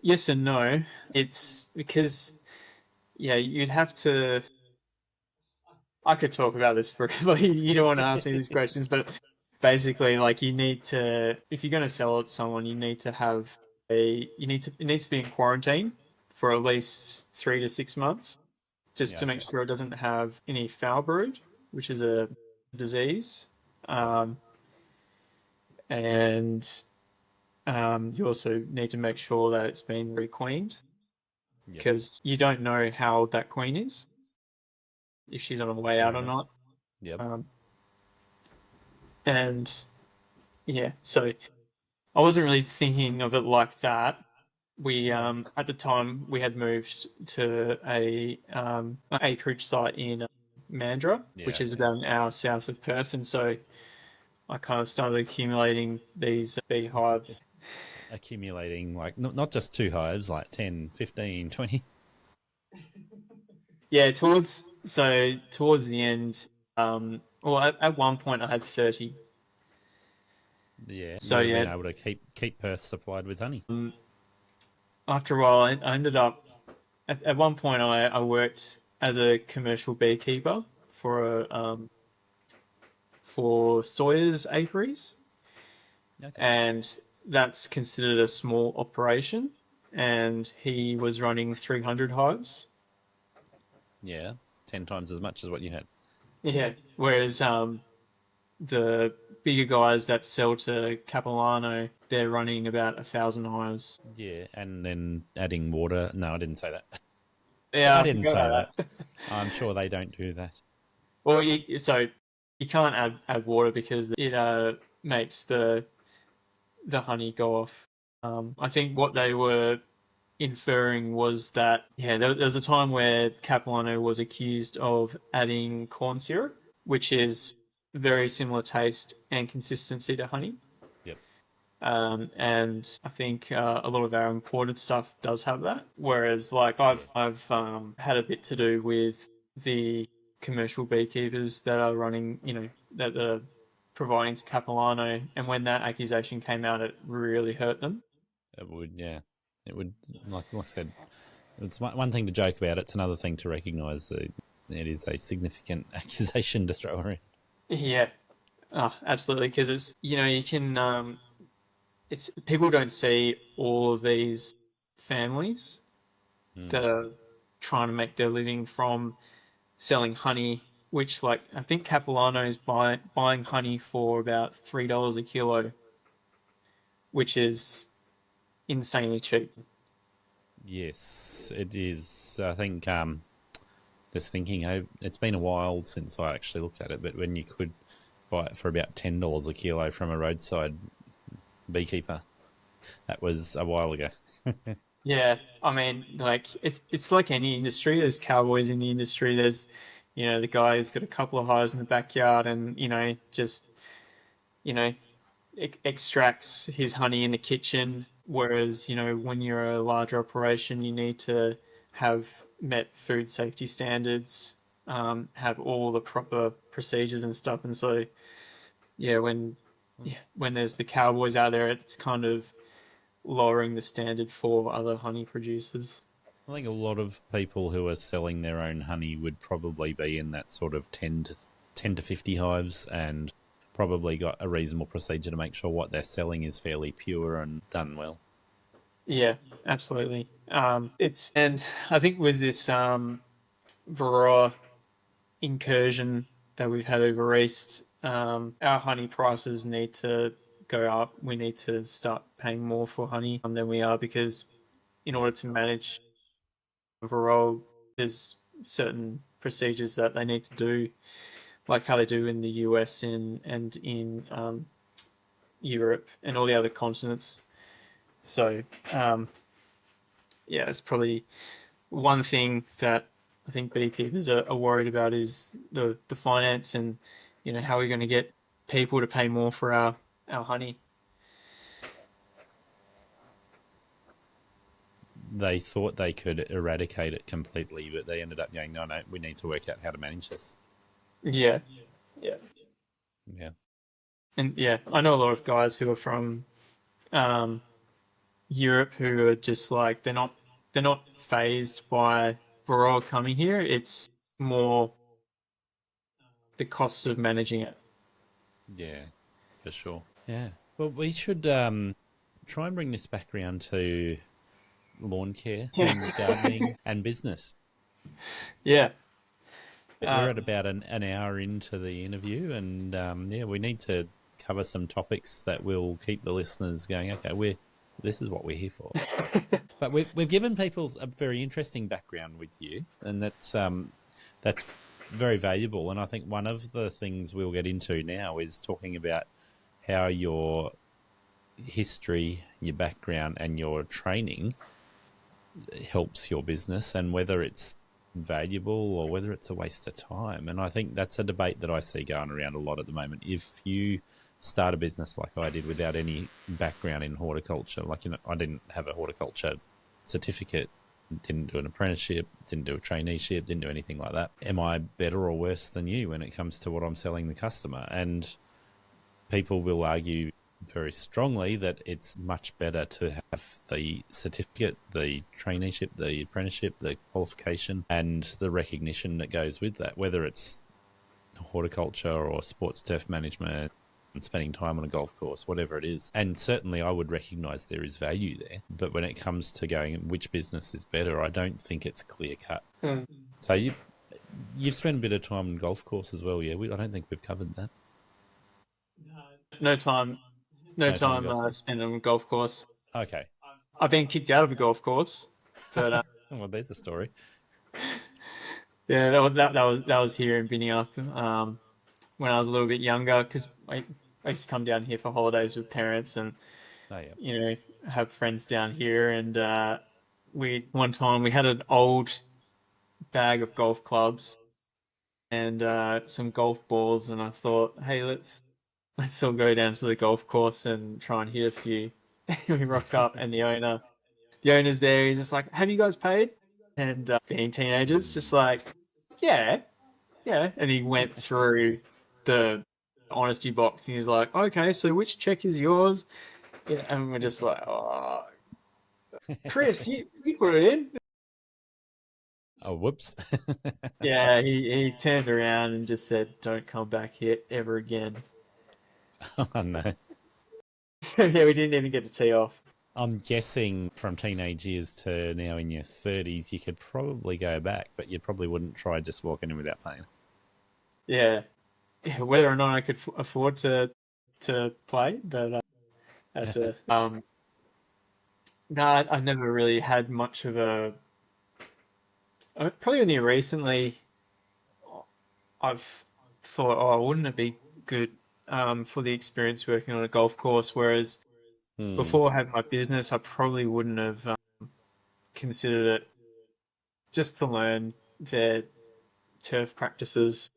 yes and no. It's because yeah, you'd have to. I could talk about this forever. You don't want to ask me these questions, but basically, like you need to, if you're going to sell it to someone, you need to have it needs to be in quarantine for at least 3 to 6 months, just Yeah, to make okay. sure it doesn't have any foul brood, which is a disease. Yep. Um, and you also need to make sure that it's been requeened Yep. because you don't know how old that queen is, if she's on her way Fair out or enough. not. Yep. Um, and yeah, so I wasn't really thinking of it like that. We at the time we had moved to an acreage site in Mandurah, Yeah, which is okay. about an hour south of Perth, and so I kind of started accumulating these beehives. Accumulating, like, not just two hives, like 10, 15, 20. Yeah, towards the end, well, at one point I had 30. Yeah, you So would have yeah, been able to keep Perth supplied with honey. after a while, I ended up at one point I worked as a commercial beekeeper for Sawyer's apiaries, Okay. and that's considered a small operation. And he was running 300 hives. Yeah, 10 times as much as what you had. Yeah. Whereas the bigger guys that sell to Capilano, they're running about 1,000 hives. Yeah, and then adding water. No, I didn't say that. Yeah, I I didn't forgot say about that. that. I'm sure they don't do that. Well, so you can't add water because it makes the honey go off. I think what they were inferring was that yeah, there was a time where Capilano was accused of adding corn syrup, which is very similar taste and consistency to honey. Yep. And I think a lot of our imported stuff does have that. Whereas, like I've had a bit to do with the commercial beekeepers that are running, that are providing to Capilano, and when that accusation came out, it really hurt them. It would, yeah. It would, like I said, it's one thing to joke about, it's another thing to recognise that it is a significant accusation to throw around. Yeah, absolutely. Because it's you can it's people don't see all of these families that are trying to make their living from selling honey, which like I think Capilano is buying honey for about $3 a kilo, which is insanely cheap. Yes, it is. I think, just thinking, it's been a while since I actually looked at it, but when you could buy it for about $10 a kilo from a roadside beekeeper, that was a while ago. Yeah, I mean, like it's like any industry. There's cowboys in the industry. There's, the guy who's got a couple of hives in the backyard and just you know extracts his honey in the kitchen. Whereas when you're a larger operation, you need to have met food safety standards, have all the proper procedures and stuff. And so yeah, when there's the cowboys out there, it's kind of lowering the standard for other honey producers. I think a lot of people who are selling their own honey would probably be in that sort of 10 to 50 hives and probably got a reasonable procedure to make sure what they're selling is fairly pure and done well. Yeah, absolutely. And I think with this Varroa incursion that we've had over east, our honey prices need to go up. We need to start paying more for honey than we are, because in order to manage Varroa, there's certain procedures that they need to do, like how they do in the US and in Europe and all the other continents. So, yeah, it's probably one thing that I think beekeepers are worried about is the finance, and how we're going to get people to pay more for our honey. They thought they could eradicate it completely, but they ended up going, no, we need to work out how to manage this. Yeah. Yeah. And yeah, I know a lot of guys who are from Europe who are just like, they're not phased by Varroa coming here. It's more the cost of managing it. Yeah, for sure. Yeah. Well, we should try and bring this back around to lawn care and gardening and business. Yeah. But we're at about an hour into the interview, and yeah, we need to cover some topics that will keep the listeners going, okay, this is what we're here for. But we've given people a very interesting background with you, and that's very valuable. And I think one of the things we'll get into now is talking about how your history, your background, and your training helps your business, and whether it's valuable or whether it's a waste of time. And I think that's a debate that I see going around a lot at the moment. If you start a business like I did without any background in horticulture, like, I didn't have a horticulture certificate, didn't do an apprenticeship, didn't do a traineeship, didn't do anything like that. Am I better or worse than you when it comes to what I'm selling the customer? And people will argue very strongly that it's much better to have the certificate, the traineeship, the apprenticeship, the qualification, and the recognition that goes with that, whether it's horticulture or sports turf management and spending time on a golf course, whatever it is. And certainly I would recognise there is value there. But when it comes to going which business is better, I don't think it's clear cut. So you've spent a bit of time on golf course as well, yeah? I don't think we've covered that. No time spent on a golf course. Okay. I've been kicked out of a golf course, but well, there's a story. yeah, that was here in Binyup when I was a little bit younger, because I used to come down here for holidays with parents, and have friends down here. And one time we had an old bag of golf clubs and some golf balls, and I thought, hey, let's all go down to the golf course and try and hit a few. We rock up, and the owner's there. He's just like, have you guys paid? And being teenagers, just like, yeah. And he went through the honesty box, and he's like, okay, so which check is yours? Yeah, and we're just like, oh, Chris, you put it in. Oh, whoops. Yeah, he turned around and just said, don't come back here ever again. Oh, no. So yeah, we didn't even get to tee off. I'm guessing from teenage years to now in your 30s, you could probably go back, but you probably wouldn't try just walking in without paying. Yeah, whether or not I could afford to play, but that's a no. I never really had much of a. Probably only recently, I've thought, oh, wouldn't it be good for the experience working on a golf course? Whereas before I had my business, I probably wouldn't have considered it, just to learn their turf practices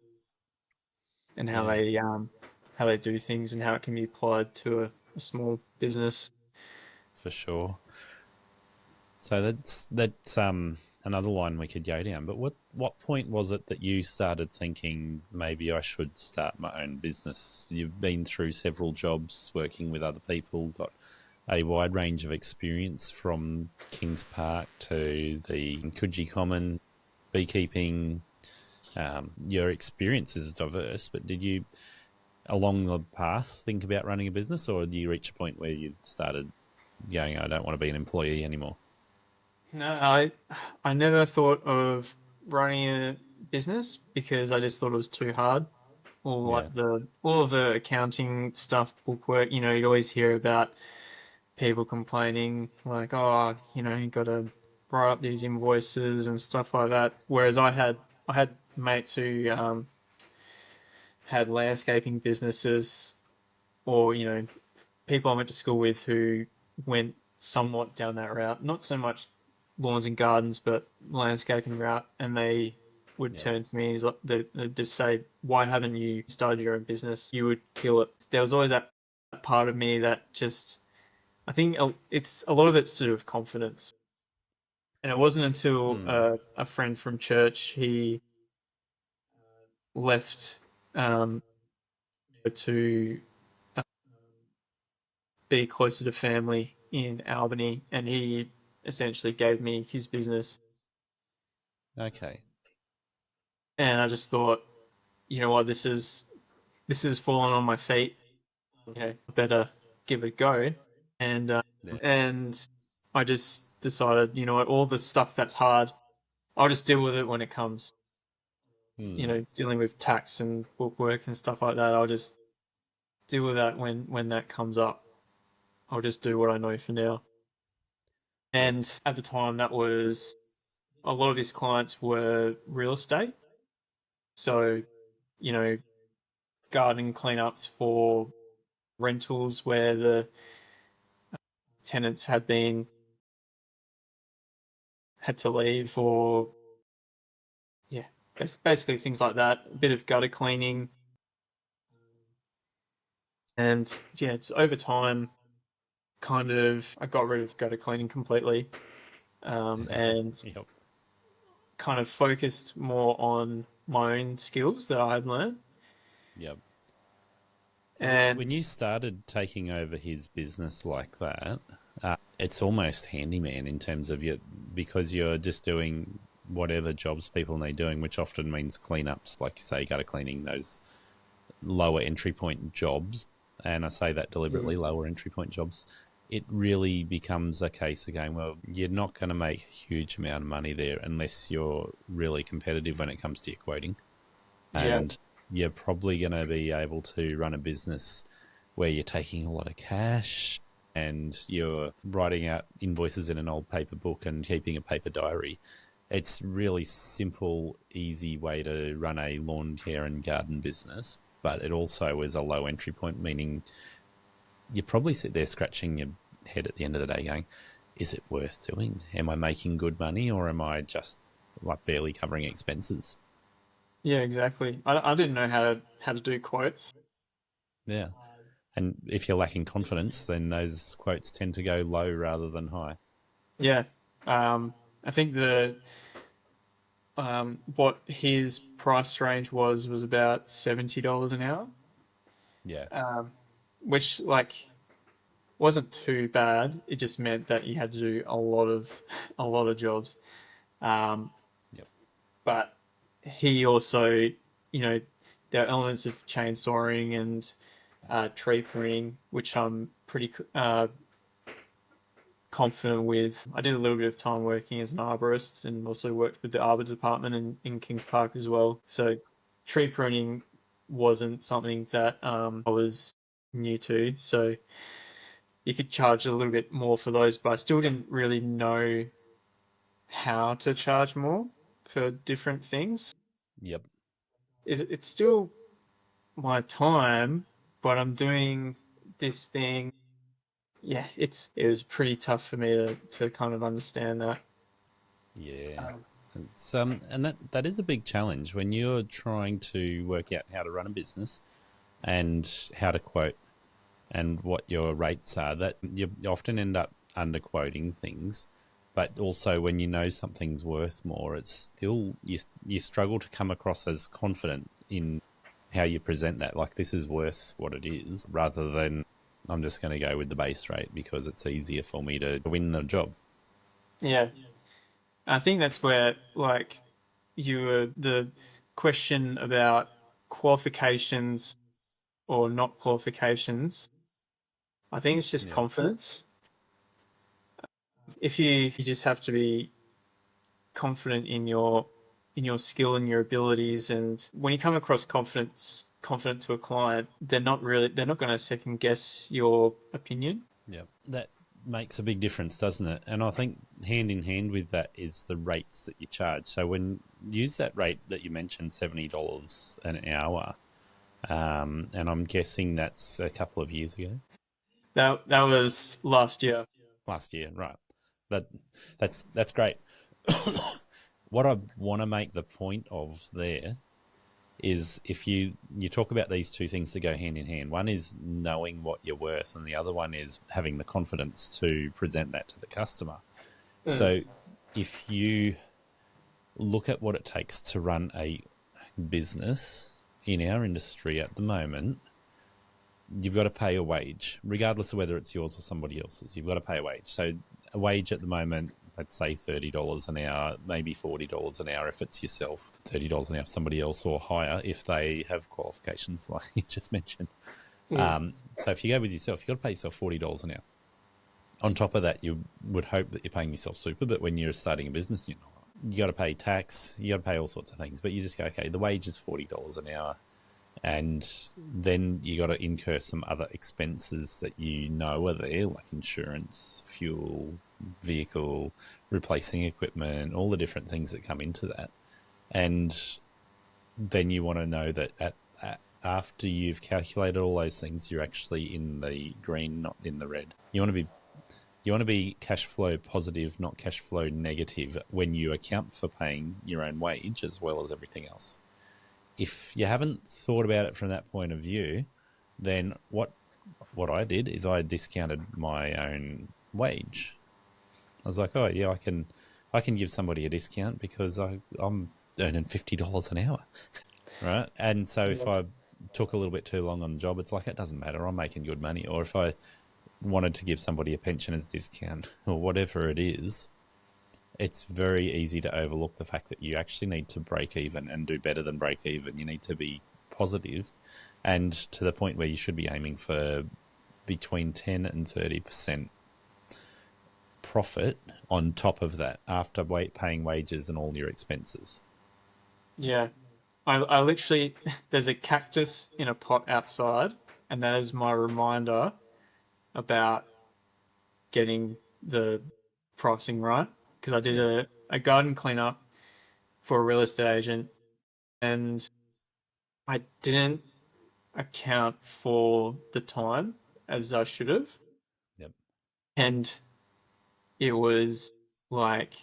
and how they do things and how it can be applied to a small business. For sure. So that's another line we could go down. But what point was it that you started thinking maybe I should start my own business? You've been through several jobs, working with other people, got a wide range of experience from Kings Park to the Coogee Common, beekeeping. Your experience is diverse, but did you, along the path, think about running a business, or did you reach a point where you started going, I don't want to be an employee anymore? No, I never thought of running a business because I just thought it was too hard. Yeah. All of the accounting stuff, bookwork, you'd always hear about people complaining like, oh, you got to write up these invoices and stuff like that. Whereas I had mates who had landscaping businesses, or people I went to school with who went somewhat down that route. Not so much lawns and gardens, but landscaping route, and they would turn to me and they'd just say, "Why haven't you started your own business? You would kill it." There was always that part of me that just, I think it's a lot of it's sort of confidence, and it wasn't until a friend from church, he left to be closer to family in Albany, and he essentially gave me his business. Okay. And I just thought, you know what, this is falling on my feet. Okay, I better give it a go. And Yeah. and I just decided, you know what, all the stuff that's hard, I'll just deal with it when it comes. Dealing with tax and bookwork and stuff like that, I'll just deal with that when that comes up. I'll just do what I know for now. Yep. And at the time, that was a lot of his clients were real estate. So, you know, garden cleanups for rentals where the tenants had to leave, or yeah, basically things like that. A bit of gutter cleaning, and yeah, it's over time. Kind of, I got rid of gutter cleaning completely, and Yep. kind of focused more on my own skills that I had learned. Yep. So when And you started taking over his business like that, it's almost handyman in terms of because you're just doing whatever jobs people need doing, which often means cleanups, like you say, gutter cleaning, those lower entry point jobs. And I say that deliberately, lower entry point jobs. It really becomes a case of going, well, you're not going to make a huge amount of money there unless you're really competitive when it comes to your quoting. And you're probably going to be able to run a business where you're taking a lot of cash and you're writing out invoices in an old paper book and keeping a paper diary. It's really simple, easy way to run a lawn care and garden business, but it also is a low entry point, meaning you probably sit there scratching your head at the end of the day going, is it worth doing? Am I making good money, or am I just like barely covering expenses? yeah, exactly. I didn't know how to do quotes. Yeah. And if you're lacking confidence, then those quotes tend to go low rather than high. Yeah. I think what his price range was about $70 an hour, Yeah. which like wasn't too bad. It just meant that you had to do a lot of a lot of jobs. Um, Yep. but he also, there are elements of chainsawing and tree pruning, which I'm pretty confident with. I did a little bit of time working as an arborist and also worked with the arbor department in Kings Park as well. So tree pruning wasn't something that I was new to. So you could charge a little bit more for those, but I still didn't really know how to charge more for different things. Yep. It's still my time, but I'm doing this thing. Yeah, it was pretty tough for me to kind of understand that. Yeah. It's and that is a big challenge when you're trying to work out how to run a business and how to quote and what your rates are. That you often end up underquoting things, but also when you know something's worth more, it's still you struggle to come across as confident in how you present that. Like, this is worth what it is, rather than I'm just going to go with the base rate because it's easier for me to win the job. Yeah. I think that's where, like, the question about qualifications or not qualifications, I think it's just Yeah. confidence. If you just have to be confident in your skill and your abilities, and when you come across confident to a client, they're not going to second guess your opinion. Yeah, that makes a big difference, doesn't it? And I think hand in hand with that is the rates that you charge. So when use that rate that you mentioned, $70 an hour, and I'm guessing that's a couple of years ago. That was last year. Last year, right? That's great. What I want to make the point of there is if you talk about these two things that go hand in hand. One is knowing what you're worth, and the other one is having the confidence to present that to the customer. So if you look at what it takes to run a business in our industry at the moment, you've got to pay a wage, regardless of whether it's yours or somebody else's. You've got to pay a wage. So a wage at the moment, let's say $30 an hour, maybe $40 an hour if it's yourself, $30 an hour for somebody else, or higher if they have qualifications like you just mentioned. So if you go with yourself, you've got to pay yourself $40 an hour. On top of that, you would hope that you're paying yourself super, but when you're starting a business, you're not. You got to pay tax, you got to pay all sorts of things, but you just go, okay, the wage is $40 an hour. And then you got to incur some other expenses that you know are there, like insurance, fuel, vehicle, replacing equipment, all the different things that come into that. And then you want to know that after you've calculated all those things, you're actually in the green, not in the red. You want to be cash flow positive, not cash flow negative, when you account for paying your own wage as well as everything else. If you haven't thought about it from that point of view, then what I did is I discounted my own wage. I was like, oh yeah, I can give somebody a discount because I'm earning $50 an hour, right? And so if I took a little bit too long on the job, it's like, it doesn't matter, I'm making good money. Or if I wanted to give somebody a pensioner's discount or whatever it is, it's very easy to overlook the fact that you actually need to break even and do better than break even. You need to be positive, and to the point where you should be aiming for between 10 and 30% profit on top of that after paying wages and all your expenses. Yeah. I literally, there's a cactus in a pot outside, and that is my reminder about getting the pricing right. Because I did a garden cleanup for a real estate agent, and I didn't account for the time as I should have. Yep. And it was like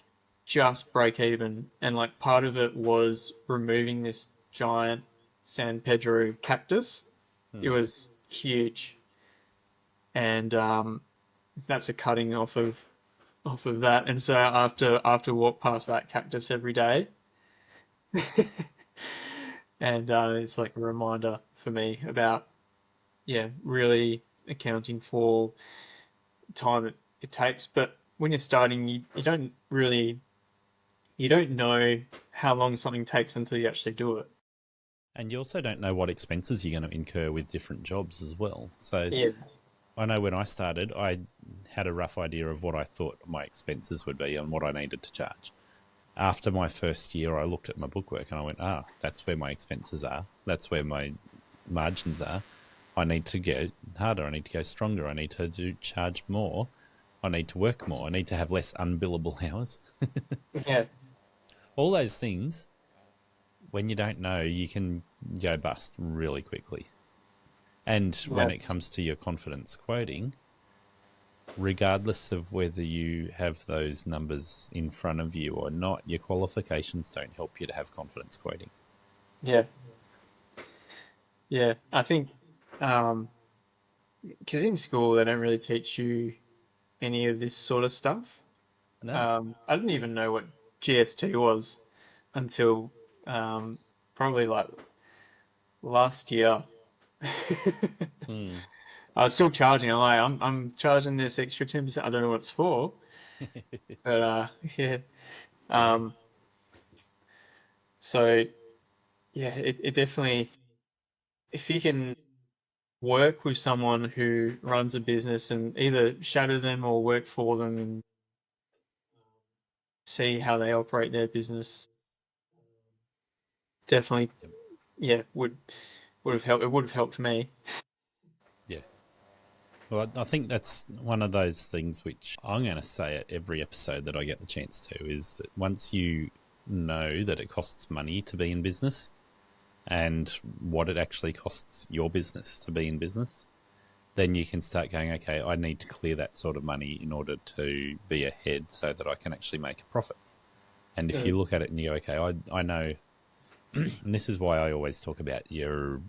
just break even. And like part of it was removing this giant San Pedro cactus. It was huge. And that's a cutting off of that. And so after walk past that cactus every day, and it's like a reminder for me about really accounting for time it takes. But when you're starting, you don't know how long something takes until you actually do it. And you also don't know what expenses you're going to incur with different jobs as well. So Yeah. I know when I started, I had a rough idea of what I thought my expenses would be and what I needed to charge. After my first year, I looked at my bookwork and I went, that's where my expenses are. That's where my margins are. I need to go harder. I need to go stronger. I need to charge more. I need to work more. I need to have less unbillable hours. Yeah. All those things, when you don't know, you can go bust really quickly. And when it comes to your confidence quoting, regardless of whether you have those numbers in front of you or not, your qualifications don't help you to have confidence quoting. Yeah. Yeah. I think because in school they don't really teach you any of this sort of stuff. No. I didn't even know what GST was until probably like last year. I was still charging. I'm charging this extra 10%. I don't know what it's for, but yeah. Um, so yeah, it definitely, if you can work with someone who runs a business and either shadow them or work for them and see how they operate their business, definitely, yeah, would have helped. It would have helped me. Yeah. Well, I think that's one of those things which I'm going to say at every episode that I get the chance to, is that once you know that it costs money to be in business and what it actually costs your business to be in business, then you can start going, okay, I need to clear that sort of money in order to be ahead so that I can actually make a profit. And if you look at it and you go, okay, I know, and this is why I always talk about your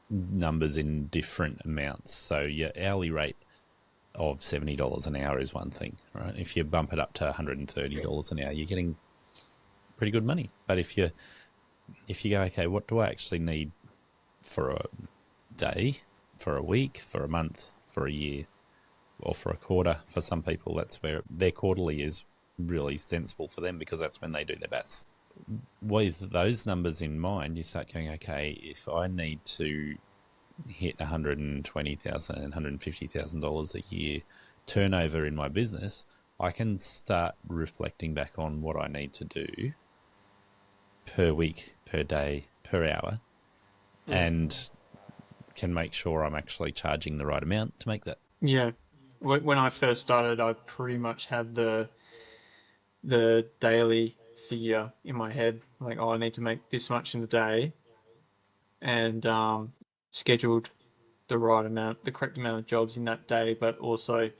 numbers in different amounts. So your hourly rate of $70 an hour is one thing, right? If you bump it up to $130 an hour, you're getting pretty good money. But if you go, okay, what do I actually need for a day, for a week, for a month, for a year, or for a quarter? For some people, that's where their quarterly is really sensible for them, because that's when they do their best. With those numbers in mind, you start going, okay, if I need to hit $120,000, $150,000 a year turnover in my business, I can start reflecting back on what I need to do per week, per day, per hour, and can make sure I'm actually charging the right amount to make that. Yeah. When I first started, I pretty much had the daily figure in my head, like, oh, I need to make this much in a day, and scheduled the right amount, the correct amount of jobs in that day, but also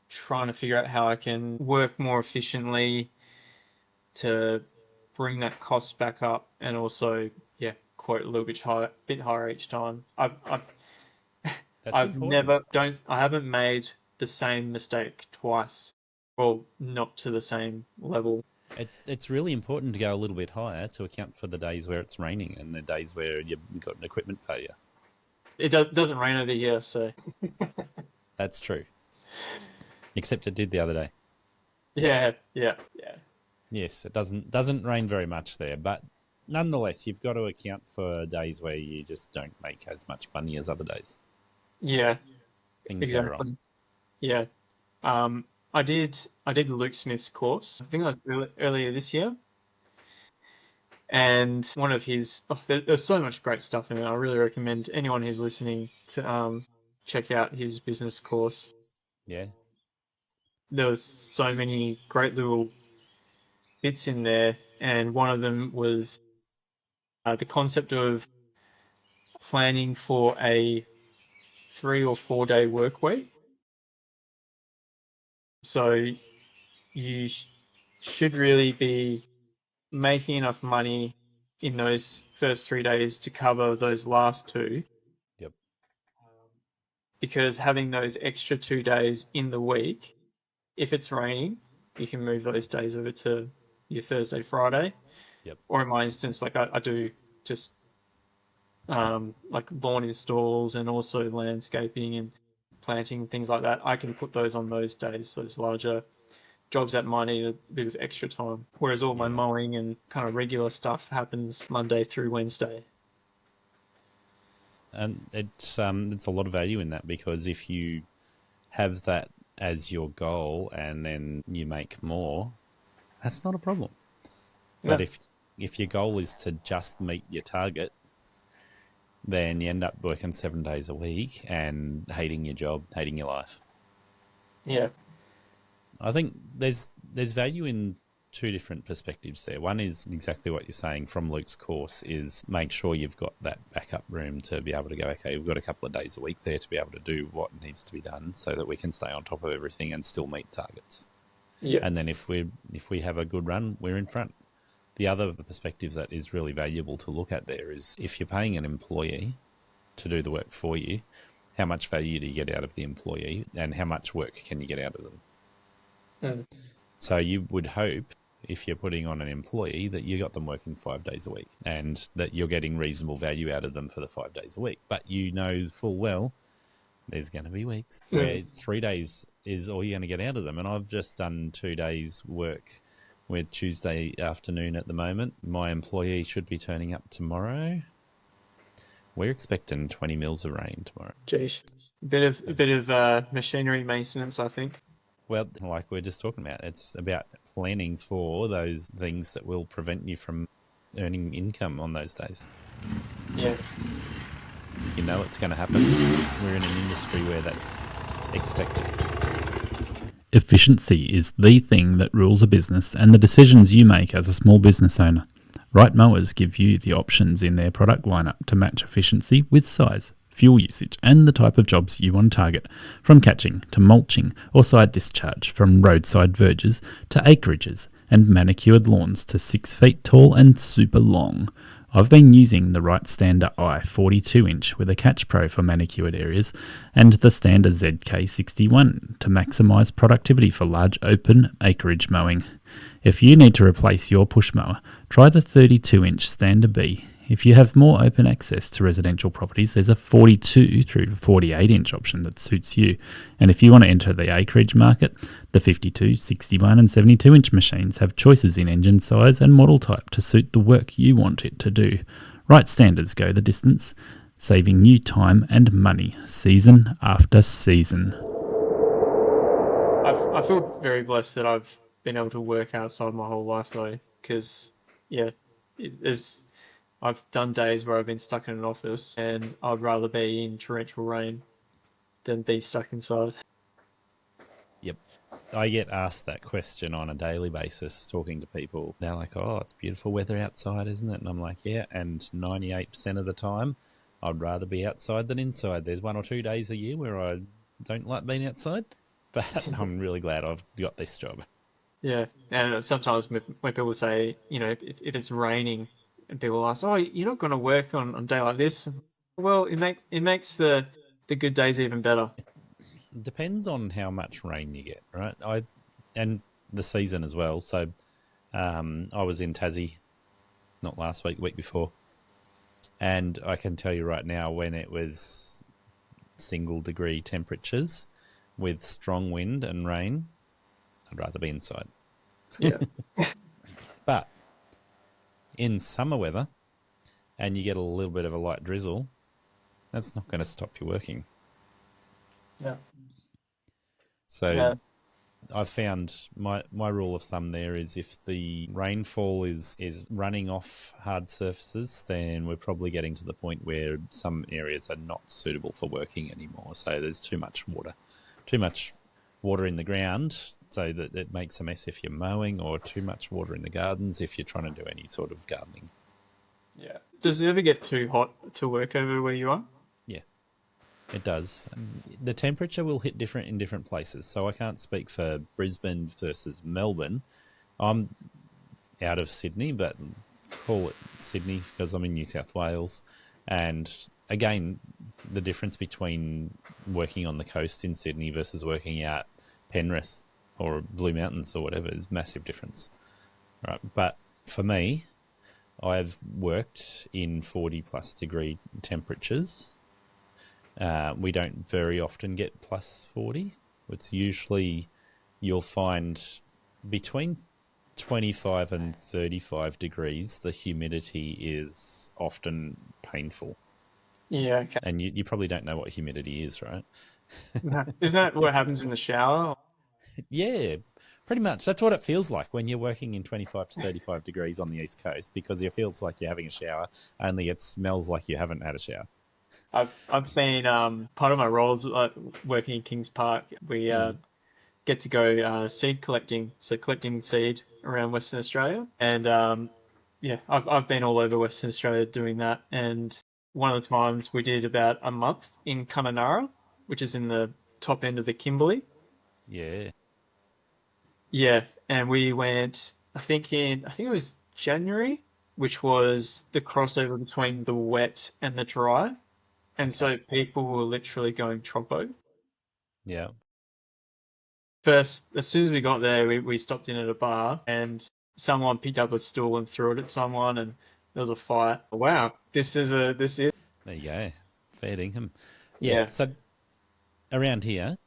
trying to figure out how I can work more efficiently to bring that cost back up, and also, yeah, quote a little bit higher each time. That's I've important. I haven't made the same mistake twice. Well, not to the same level. It's really important to go a little bit higher to account for the days where it's raining and the days where you've got an equipment failure. It doesn't rain over here, so That's true. Except it did the other day. yeah. Yes, it doesn't rain very much there, but nonetheless, you've got to account for days where you just don't make as much money as other days. Yeah, Things go wrong. exactly. Yeah. I did Luke Smith's course. I think it was earlier this year, and one of his there's so much great stuff in it. I really recommend anyone who's listening to check out his business course. Yeah. There was so many great little bits in there, and one of them was the concept of planning for a 3 or 4 day work week. So you should really be making enough money in those first 3 days to cover those last two, Yep. because having those extra 2 days in the week, if it's raining, you can move those days over to your Thursday, Friday. Yep. Or in my instance, like I do just like lawn installs and also landscaping and planting, things like that. I can put those on those days, those larger jobs that might need a bit of extra time. Whereas all my Yeah. mowing and kind of regular stuff happens Monday through Wednesday. And it's a lot of value in that, because if you have that as your goal and then you make more, that's not a problem. But Yeah. if your goal is to just meet your target, then you end up working 7 days a week and hating your job, hating your life. Yeah. I think there's value in two different perspectives there. One is exactly what you're saying from Luke's course, is make sure you've got that backup room to be able to go, okay, we've got a couple of days a week there to be able to do what needs to be done so that we can stay on top of everything and still meet targets. Yeah. And then if we have a good run, we're in front. The other perspective that is really valuable to look at there is, if you're paying an employee to do the work for you, how much value do you get out of the employee and how much work can you get out of them? Mm. So you would hope, if you're putting on an employee, that you got them working 5 days a week and that you're getting reasonable value out of them for the 5 days a week. But you know full well There's going to be weeks where 3 days is all you're going to get out of them. And I've just done 2 days work. We're Tuesday afternoon at the moment. My employee should be turning up tomorrow. We're expecting 20 mils of rain tomorrow. Jeez. A bit of machinery maintenance, I think. Well, like we're just talking about, it's about planning for those things that will prevent you from earning income on those days. Yeah. You know it's going to happen. We're in an industry where that's expected. Efficiency is the thing that rules a business and the decisions you make as a small business owner. Right Mowers give you the options in their product lineup to match efficiency with size, fuel usage, and the type of jobs you want to target, from catching to mulching or side discharge, from roadside verges to acreages, and manicured lawns to 6 feet tall and super long. I've been using the Right Stander I 42-inch with a Catch Pro for manicured areas and the Stander ZK61 to maximise productivity for large open acreage mowing. If you need to replace your push mower, try the 32-inch Stander B. If you have more open access to residential properties, there's a 42 through to 48-inch option that suits you. And if you want to enter the acreage market, the 52, 61 and 72-inch machines have choices in engine size and model type to suit the work you want it to do. Right Standards go the distance, saving you time and money season after season. I feel very blessed that I've been able to work outside my whole life, though, because, I've done days where I've been stuck in an office and I'd rather be in torrential rain than be stuck inside. Yep. I get asked that question on a daily basis talking to people. They're like, oh, it's beautiful weather outside, isn't it? And I'm like, yeah, and 98% of the time, I'd rather be outside than inside. There's 1 or 2 days a year where I don't like being outside, but I'm really glad I've got this job. Yeah, and sometimes when people say, if it's raining, and people ask, "Oh, you're not going to work on a day like this?" Well, it makes the good days even better. Depends on how much rain you get, right? And the season as well. So, I was in Tassie, not last week, week before, and I can tell you right now, when it was single degree temperatures with strong wind and rain, I'd rather be inside. Yeah. But in summer weather, and you get a little bit of a light drizzle, that's not going to stop you working. Yeah. So I've found my rule of thumb there is if the rainfall is running off hard surfaces, then we're probably getting to the point where some areas are not suitable for working anymore. So there's too much water in the ground, so that it makes a mess if you're mowing, or too much water in the gardens if you're trying to do any sort of gardening. Yeah. Does it ever get too hot to work over where you are? Yeah, it does. The temperature will hit different in different places, so I can't speak for Brisbane versus Melbourne. I'm out of Sydney, but call it Sydney because I'm in New South Wales. And again, the difference between working on the coast in Sydney versus working out Penrith or Blue Mountains or whatever is massive difference. Right. But for me, I've worked in 40 plus degree temperatures. We don't very often get plus 40. It's usually, you'll find between 25 and 35 degrees, the humidity is often painful. Yeah, okay. And you probably don't know what humidity is, right? Isn't that what happens in the shower? Yeah, pretty much. That's what it feels like when you're working in 25 to 35 degrees on the East Coast, because it feels like you're having a shower, only it smells like you haven't had a shower. I've been part of my roles working in Kings Park. We get to go seed collecting, so collecting seed around Western Australia, and I've been all over Western Australia doing that. And one of the times we did about a month in Kununurra, which is in the top end of the Kimberley. Yeah. Yeah, and we went, I think it was January, which was the crossover between the wet and the dry. And so people were literally going troppo. Yeah. First, as soon as we got there, we stopped in at a bar and someone picked up a stool and threw it at someone and there was a fight. Wow, this is. There you go. Fair dinkum. Yeah. So around here,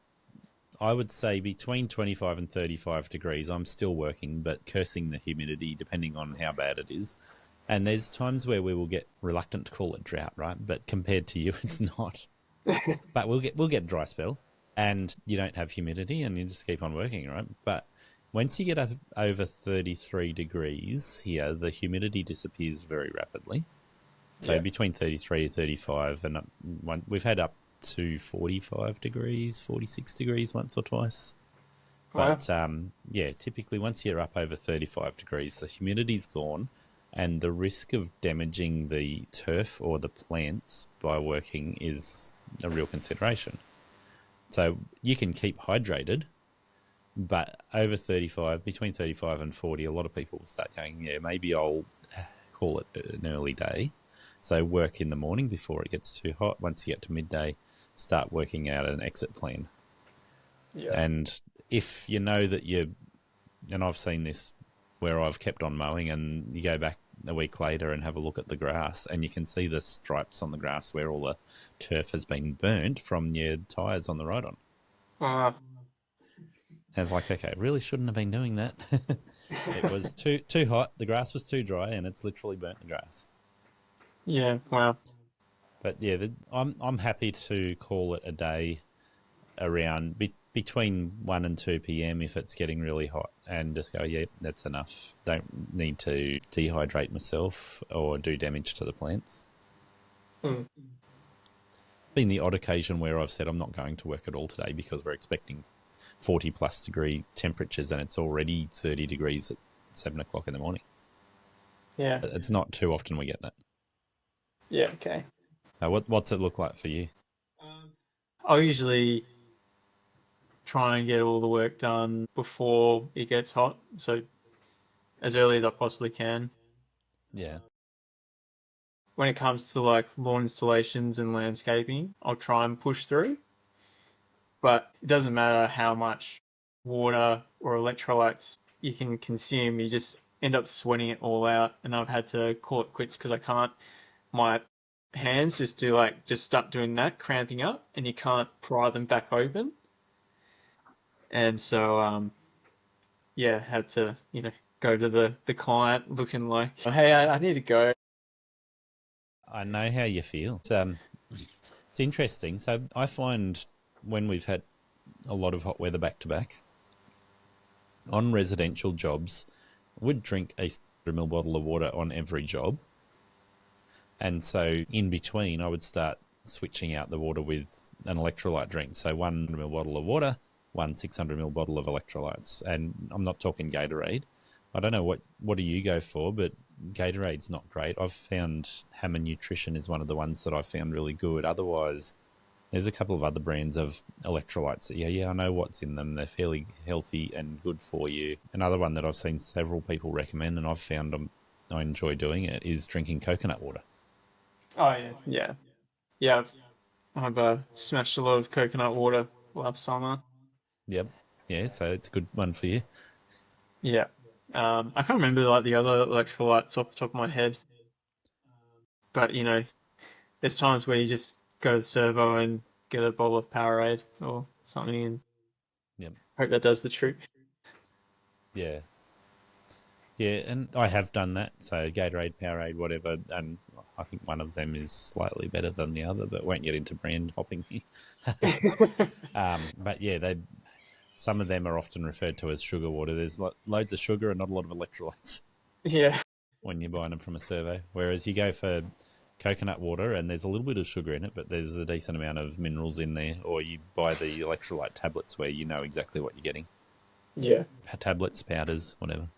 I would say between 25 and 35 degrees, I'm still working, but cursing the humidity depending on how bad it is. And there's times where we will get reluctant to call it drought, right? But compared to you, it's not. But we'll get a dry spell, and you don't have humidity, and you just keep on working, right? But once you get over 33 degrees here, the humidity disappears very rapidly. So between 33 and 35, and we've had up to 45 degrees, 46 degrees once or twice. But typically once you're up over 35 degrees, the humidity's gone, and the risk of damaging the turf or the plants by working is a real consideration. So you can keep hydrated, but over 35, between 35 and 40, a lot of people will start going, maybe I'll call it an early day. So work in the morning before it gets too hot. Once you get to midday, start working out an exit plan. Yeah. And if you know that and I've seen this where I've kept on mowing, and you go back a week later and have a look at the grass, and you can see the stripes on the grass where all the turf has been burnt from your tyres on the ride-on. And it's like, okay, really shouldn't have been doing that. It was too hot, the grass was too dry, and it's literally burnt the grass. Yeah, wow. But yeah, I'm happy to call it a day around between 1 and 2 p.m. if it's getting really hot, and just go, that's enough. Don't need to dehydrate myself or do damage to the plants. Been the odd occasion where I've said I'm not going to work at all today because we're expecting 40 plus degree temperatures, and it's already 30 degrees at 7 o'clock in the morning. Yeah. But it's not too often we get that. Yeah, okay. So what's it look like for you? I'll usually try and get all the work done before it gets hot, so as early as I possibly can. Yeah. When it comes to like lawn installations and landscaping, I'll try and push through. But it doesn't matter how much water or electrolytes you can consume, you just end up sweating it all out. And I've had to call it quits because I can't. My hands just start doing that, cramping up, and you can't pry them back open. And so, had to, go to the client looking like, hey, I need to go. I know how you feel. It's interesting. So I find when we've had a lot of hot weather back to back, on residential jobs, we'd drink a 100ml bottle of water on every job. And so in between, I would start switching out the water with an electrolyte drink. So 100ml bottle of water, 600ml bottle of electrolytes. And I'm not talking Gatorade. I don't know what do you go for, but Gatorade's not great. I've found Hammer Nutrition is one of the ones that I've found really good. Otherwise, there's a couple of other brands of electrolytes that, I know what's in them. They're fairly healthy and good for you. Another one that I've seen several people recommend, and I've found I enjoy doing it, is drinking coconut water. Oh, yeah. Yeah, I've smashed a lot of coconut water last summer. Yep. Yeah, so it's a good one for you. Yeah. I can't remember like the other electrolytes off the top of my head. But, there's times where you just go to the servo and get a bottle of Powerade or something and hope that does the trick. Yeah. Yeah, and I have done that. So Gatorade, Powerade, whatever, and I think one of them is slightly better than the other, but won't get into brand hopping here. But yeah, some of them are often referred to as sugar water. There's loads of sugar and not a lot of electrolytes. Yeah. When you're buying them from a servo. Whereas you go for coconut water and there's a little bit of sugar in it, but there's a decent amount of minerals in there. Or you buy the electrolyte tablets where you know exactly what you're getting. Yeah. Tablets, powders, whatever.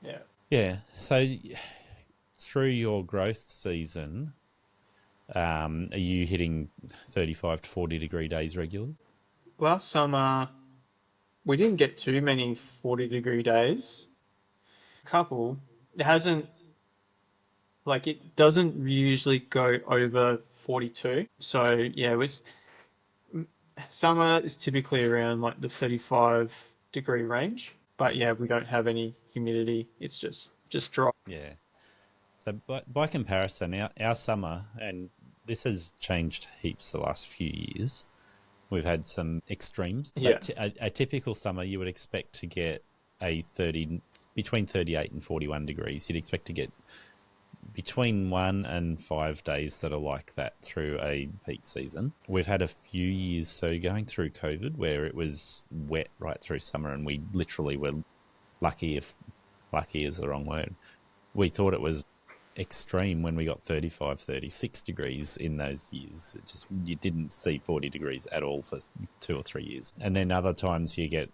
Yeah. Yeah. So through your growth season, are you hitting 35 to 40 degree days regularly? Last summer, we didn't get too many 40-degree days. A couple. It hasn't, it doesn't usually go over 42. So, yeah, summer is typically around, the 35-degree range. But, yeah, we don't have any humidity. It's just dry. Yeah. So, by comparison, our summer, and this has changed heaps the last few years, We've had some extremes. Yeah. But a typical summer, you would expect to get between 38 and 41 degrees. You'd expect to get between 1 and 5 days that are like that through a peak season. We've had a few years, so going through COVID, where it was wet right through summer, and we literally were lucky, if lucky is the wrong word. We thought it was extreme when we got 35, 36 degrees in those years. You didn't see 40 degrees at all for 2 or 3 years. And then other times you get,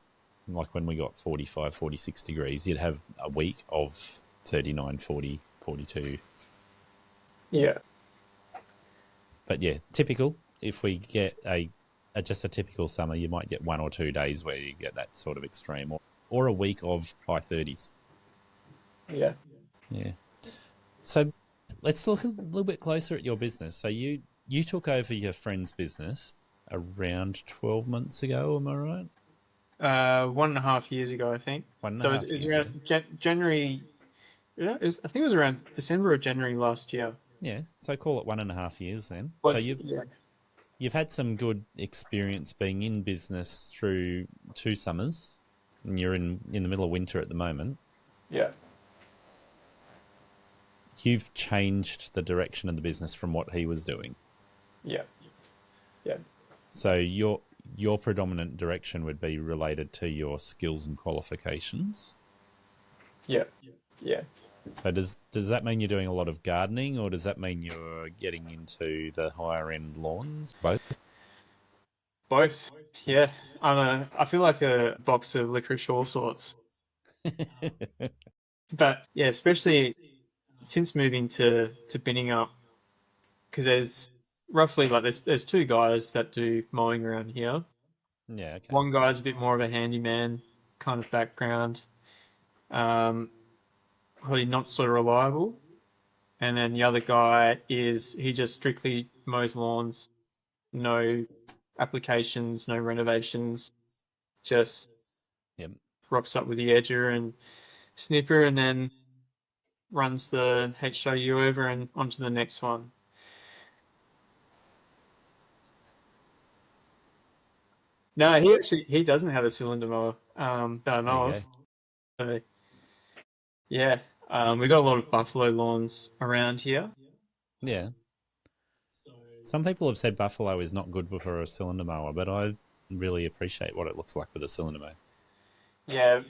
like when we got 45, 46 degrees, you'd have a week of 39, 40, 42. Yeah. But yeah, typical. If we get just a typical summer, you might get 1 or 2 days where you get that sort of extreme, or a week of high 30s. Yeah. Yeah. So let's look a little bit closer at your business. So you took over your friend's business around 12 months ago, am I right? 1.5 years ago, I think. 1.5 It's years around January. I think it was around December or January last year. Yeah, so call it 1.5 years then. Yeah. You've had some good experience being in business through 2 summers, and you're in the middle of winter at the moment. Yeah. You've changed the direction of the business from what he was doing. Yeah. Yeah. So your predominant direction would be related to your skills and qualifications. Yeah. Yeah. So does that mean you're doing a lot of gardening, or does that mean you're getting into the higher end lawns? Both? Both. Yeah. I feel like a box of licorice, all sorts. But yeah, especially since moving to binning up, because there's roughly there's 2 guys that do mowing around here. Yeah, okay. One guy's a bit more of a handyman kind of background, probably not so reliable. And then the other guy he just strictly mows lawns, no applications, no renovations, just Yep. rocks up with the edger and snipper, and then runs the HRU over and onto the next one. No, he doesn't have a cylinder mower that I know of. So, yeah, we got a lot of buffalo lawns around here. Yeah. Some people have said buffalo is not good for a cylinder mower, but I really appreciate what it looks like with a cylinder mower. Yeah,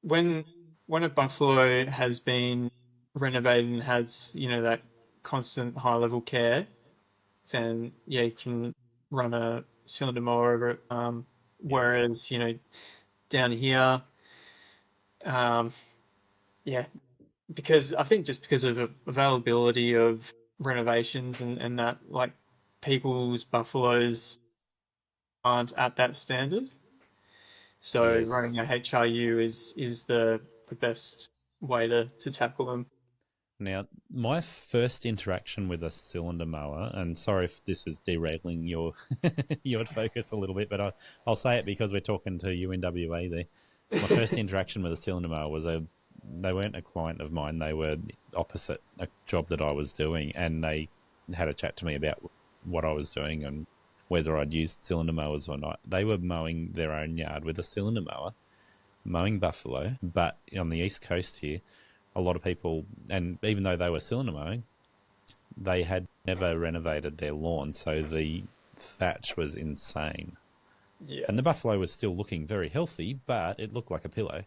when a buffalo has been renovated and has that constant high level care, then yeah, you can run a cylinder mower over it. Whereas down here, yeah, because I think just because of availability of renovations and that, like, people's buffaloes aren't at that standard. So Yes. running a HRU is the best way to tackle them. Now, my first interaction with a cylinder mower, and sorry if this is derailing your focus a little bit, but I'll say it because we're talking to you in WA there. My first interaction with a cylinder mower was they weren't a client of mine. They were opposite a job that I was doing, and they had a chat to me about what I was doing and whether I'd used cylinder mowers or not. They were mowing their own yard with a cylinder mower, mowing buffalo, but on the east coast here, a lot of people, and even though they were cylinder mowing, they had never renovated their lawn, so the thatch was insane. Yeah. And the buffalo was still looking very healthy, but it looked like a pillow.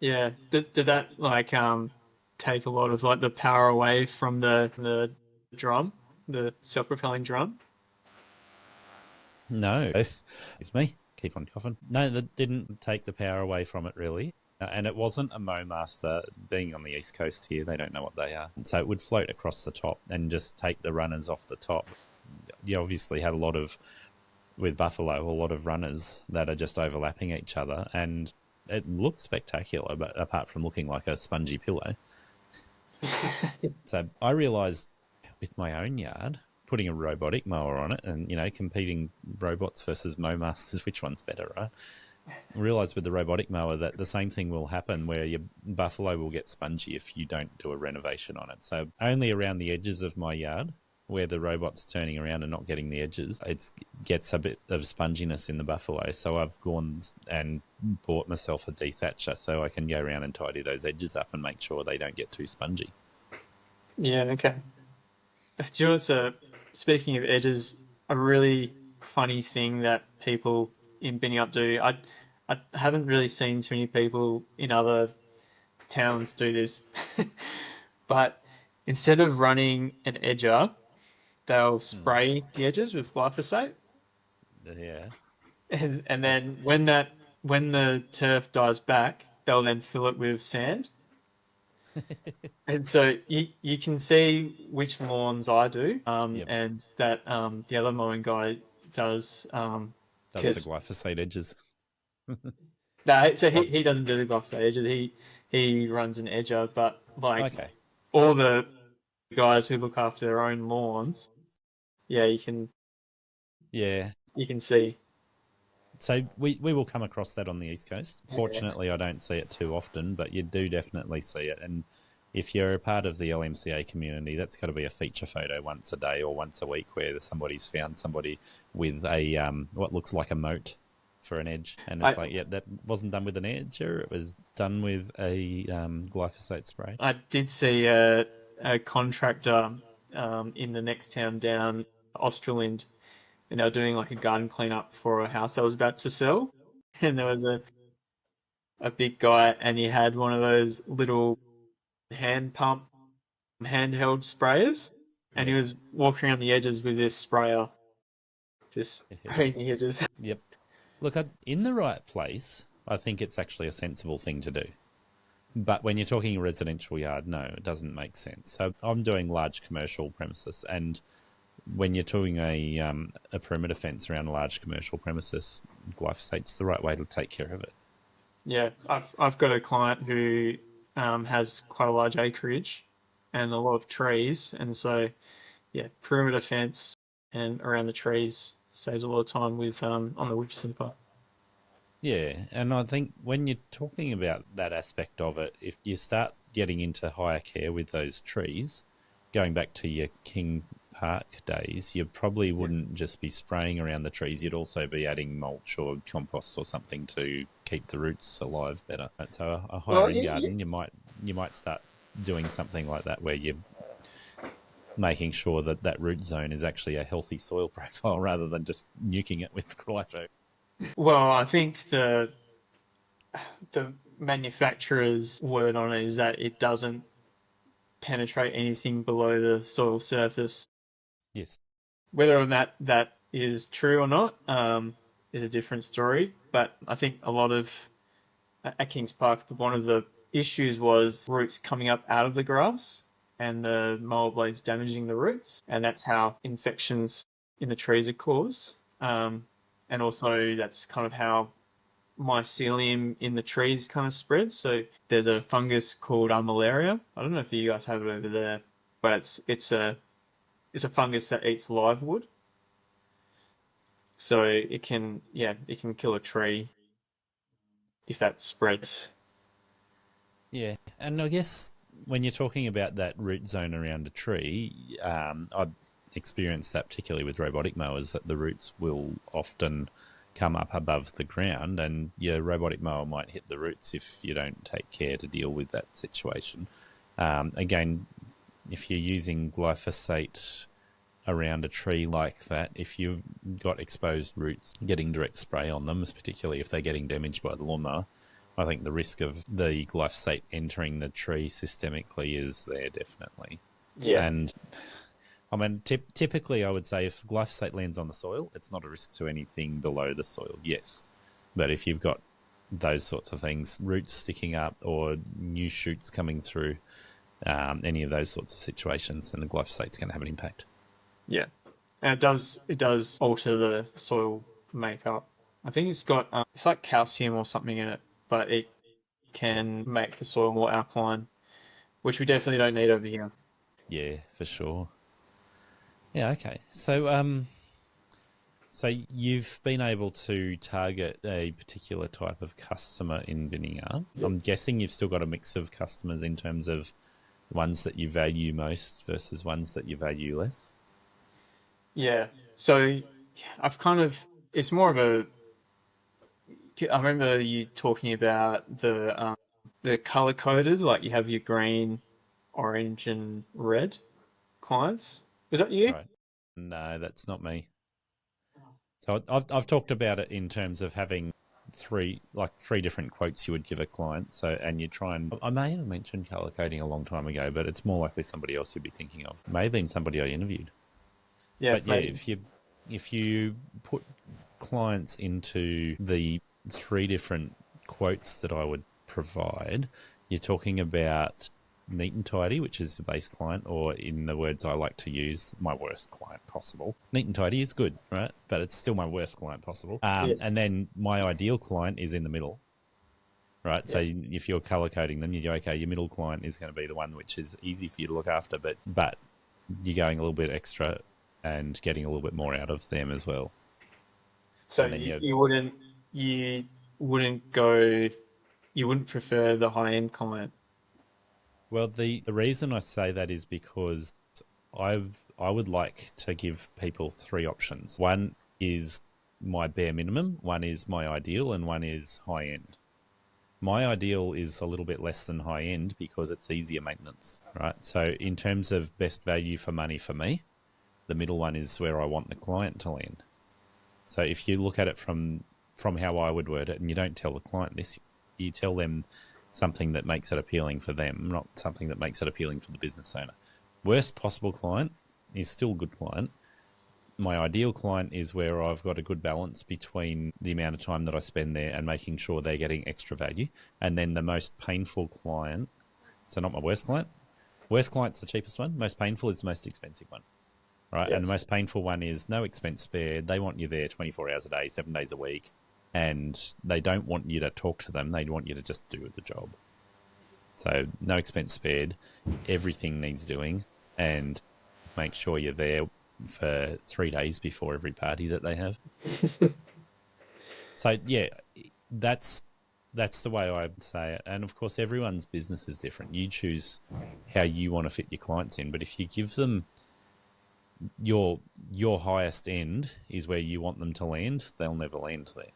Yeah. Did that take a lot of the power away from the drum, the self-propelling drum? No. It's me. Keep on coughing. No, that didn't take the power away from it, really. And it wasn't a Mowmaster. Being on the east coast here, they don't know what they are. So it would float across the top and just take the runners off the top. You obviously have with buffalo, a lot of runners that are just overlapping each other, and it looked spectacular, but apart from looking like a spongy pillow. So I realised with my own yard, putting a robotic mower on it and, competing robots versus Mowmasters, which one's better, right? I realised with the robotic mower that the same thing will happen, where your buffalo will get spongy if you don't do a renovation on it. So only around the edges of my yard where the robot's turning around and not getting the edges, it gets a bit of sponginess in the buffalo. So I've gone and bought myself a dethatcher so I can go around and tidy those edges up and make sure they don't get too spongy. Yeah, okay. Do you know what's, speaking of edges, a really funny thing that people in Binny Up do? I haven't really seen too many people in other towns do this, but instead of running an edger, they'll spray the edges with glyphosate, Yeah. and then when the turf dies back, they'll then fill it with sand. And so you can see which lawns I do, Yep. and that the other mowing guy does. That's the glyphosate edges. No, so he doesn't do the glyphosate edges. He runs an edger, but like Okay. all the guys who look after their own lawns, yeah, you can see. So we will come across that on the East Coast. Fortunately, I don't see it too often, but you do definitely see it. And if you're a part of the LMCA community, that's got to be a feature photo once a day or once a week where somebody's found somebody with a what looks like a moat for an edge. And it's that wasn't done with an edger, it was done with a glyphosate spray. I did see a contractor in the next town down, Australind, and they were doing like a garden cleanup for a house that was about to sell. And there was a big guy, and he had one of those little hand pump handheld sprayers, and he was walking around the edges with this sprayer, just spraying the edges. Yep. Look, in the right place, I think it's actually a sensible thing to do. But when you're talking a residential yard, no, it doesn't make sense. So I'm doing large commercial premises, and when you're doing a perimeter fence around a large commercial premises, glyphosate's the right way to take care of it. Yeah, I've got a client who has quite a large acreage and a lot of trees, and so yeah, perimeter fence and around the trees saves a lot of time with on the wood snipper. Yeah, and I think when you're talking about that aspect of it, if you start getting into higher care with those trees, going back to your King Park days, you probably wouldn't just be spraying around the trees, you'd also be adding mulch or compost or something to keep the roots alive better. So a higher end garden, you might start doing something like that where you're making sure that root zone is actually a healthy soil profile rather than just nuking it with glyphosate. Well, I think the manufacturer's word on it is that it doesn't penetrate anything below the soil surface. Yes. Whether or not that is true or not is a different story. But I think a lot of at Kings Park, one of the issues was roots coming up out of the grass and the mower blades damaging the roots, and that's how infections in the trees are caused. And also that's kind of how mycelium in the trees kind of spreads. So there's a fungus called malaria. I don't know if you guys have it over there, but it's a fungus that eats live wood. So it can kill a tree if that spreads. Yeah, and I guess when you're talking about that root zone around a tree, I've experienced that particularly with robotic mowers, that the roots will often come up above the ground, and your robotic mower might hit the roots if you don't take care to deal with that situation. Again, if you're using glyphosate around a tree like that, if you've got exposed roots, getting direct spray on them, particularly if they're getting damaged by the lawnmower, I think the risk of the glyphosate entering the tree systemically is there, definitely. Yeah. And I mean, typically I would say if glyphosate lands on the soil, it's not a risk to anything below the soil, yes. But if you've got those sorts of things, roots sticking up or new shoots coming through, any of those sorts of situations, then the glyphosate's going to have an impact. Yeah, and it does alter the soil makeup. I think it's got it's like calcium or something in it, but it can make the soil more alkaline, which we definitely don't need over here. Yeah, for sure. Yeah, okay. So, so you've been able to target a particular type of customer in Vinegar. Yep. I'm guessing you've still got a mix of customers in terms of ones that you value most versus ones that you value less. Yeah. So I've kind of, it's more of a, I remember you talking about the color coded, like you have your green, orange, and red clients. Was that you? Right. No, that's not me. So I've talked about it in terms of having three different quotes you would give a client. So, and you try and, I may have mentioned color coding a long time ago, but it's more likely somebody else you'd be thinking of. May have been somebody I interviewed. Yeah, But yeah, maybe. if you put clients into the three different quotes that I would provide, you're talking about neat and tidy, which is the base client, or in the words I like to use, my worst client possible. Neat and tidy is good, right? But it's still my worst client possible. Yeah. And then my ideal client is in the middle, right? Yeah. So if you're color coding them, you go, okay, your middle client is going to be the one which is easy for you to look after, but you're going a little bit extra and getting a little bit more out of them as well. So And then you wouldn't go, you wouldn't prefer the high end client. well, the reason I say that is because I I would like to give people three options. One is my bare minimum, one is my ideal, and one is high end. My ideal is a little bit less than high end because it's easier maintenance, right? So in terms of best value for money for me, the middle one is where I want the client to land. So if you look at it from how I would word it, and you don't tell the client this, you tell them something that makes it appealing for them, not something that makes it appealing for the business owner. Worst possible client is still a good client. My ideal client is where I've got a good balance between the amount of time that I spend there and making sure they're getting extra value. And then the most painful client, so not my worst client. Worst client's the cheapest one. Most painful is the most expensive one. Right. Yeah. And the most painful one is no expense spared. They want you there 24 hours a day, 7 days a week. And they don't want you to talk to them. They want you to just do the job. So no expense spared. Everything needs doing. And make sure you're there for 3 days before every party that they have. So, yeah, that's the way I say it. And, of course, everyone's business is different. You choose how you want to fit your clients in. But if you give them your highest end is where you want them to land, they'll never land there.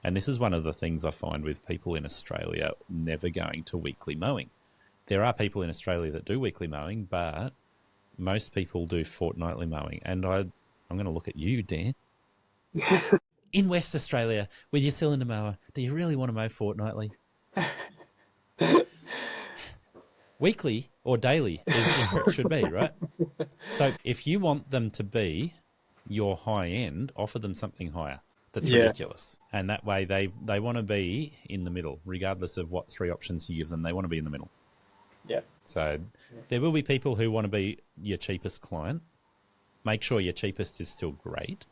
And this is one of the things I find with people in Australia never going to weekly mowing. There are people in Australia that do weekly mowing, but most people do fortnightly mowing. And I'm going to look at you, Dan. In West Australia, with your cylinder mower, do you really want to mow fortnightly? Weekly or daily is where it should be, right? So if you want them to be your high end, offer them something higher. That's ridiculous. And that way they want to be in the middle, regardless of what three options you give them. They want to be in the middle. Yeah. So there will be people who want to be your cheapest client. Make sure your cheapest is still great.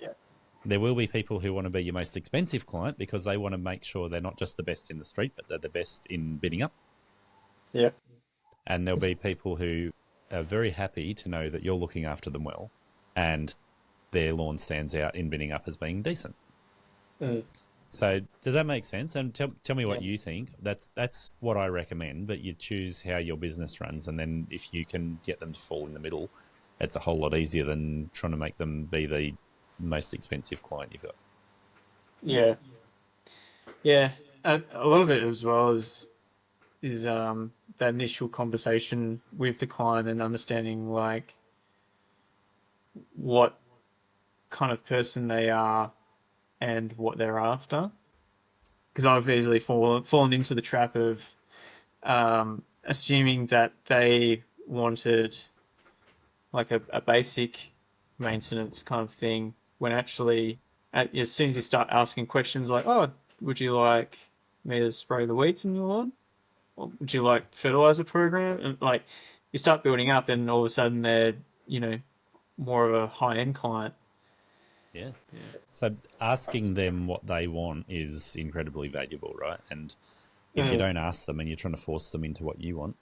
Yeah. There will be people who want to be your most expensive client because they want to make sure they're not just the best in the street, but they're the best in bidding up. Yeah. And there'll be people who are very happy to know that you're looking after them well and their lawn stands out in bidding up as being decent. Mm. So does that make sense? And tell me what you think. That's what I recommend, but you choose how your business runs. And then if you can get them to fall in the middle, it's a whole lot easier than trying to make them be the most expensive client you've got. Yeah. Yeah. A lot of it as well is that initial conversation with the client and understanding like what kind of person they are and what they're after. Because I've easily fallen into the trap of assuming that they wanted like a basic maintenance kind of thing when actually as soon as you start asking questions like, oh, would you like me to spray the weeds in your lawn? Or would you like fertilizer program? And like you start building up and all of a sudden they're, more of a high end client. Yeah. So asking them what they want is incredibly valuable, right? And if you don't ask them and you're trying to force them into what you want.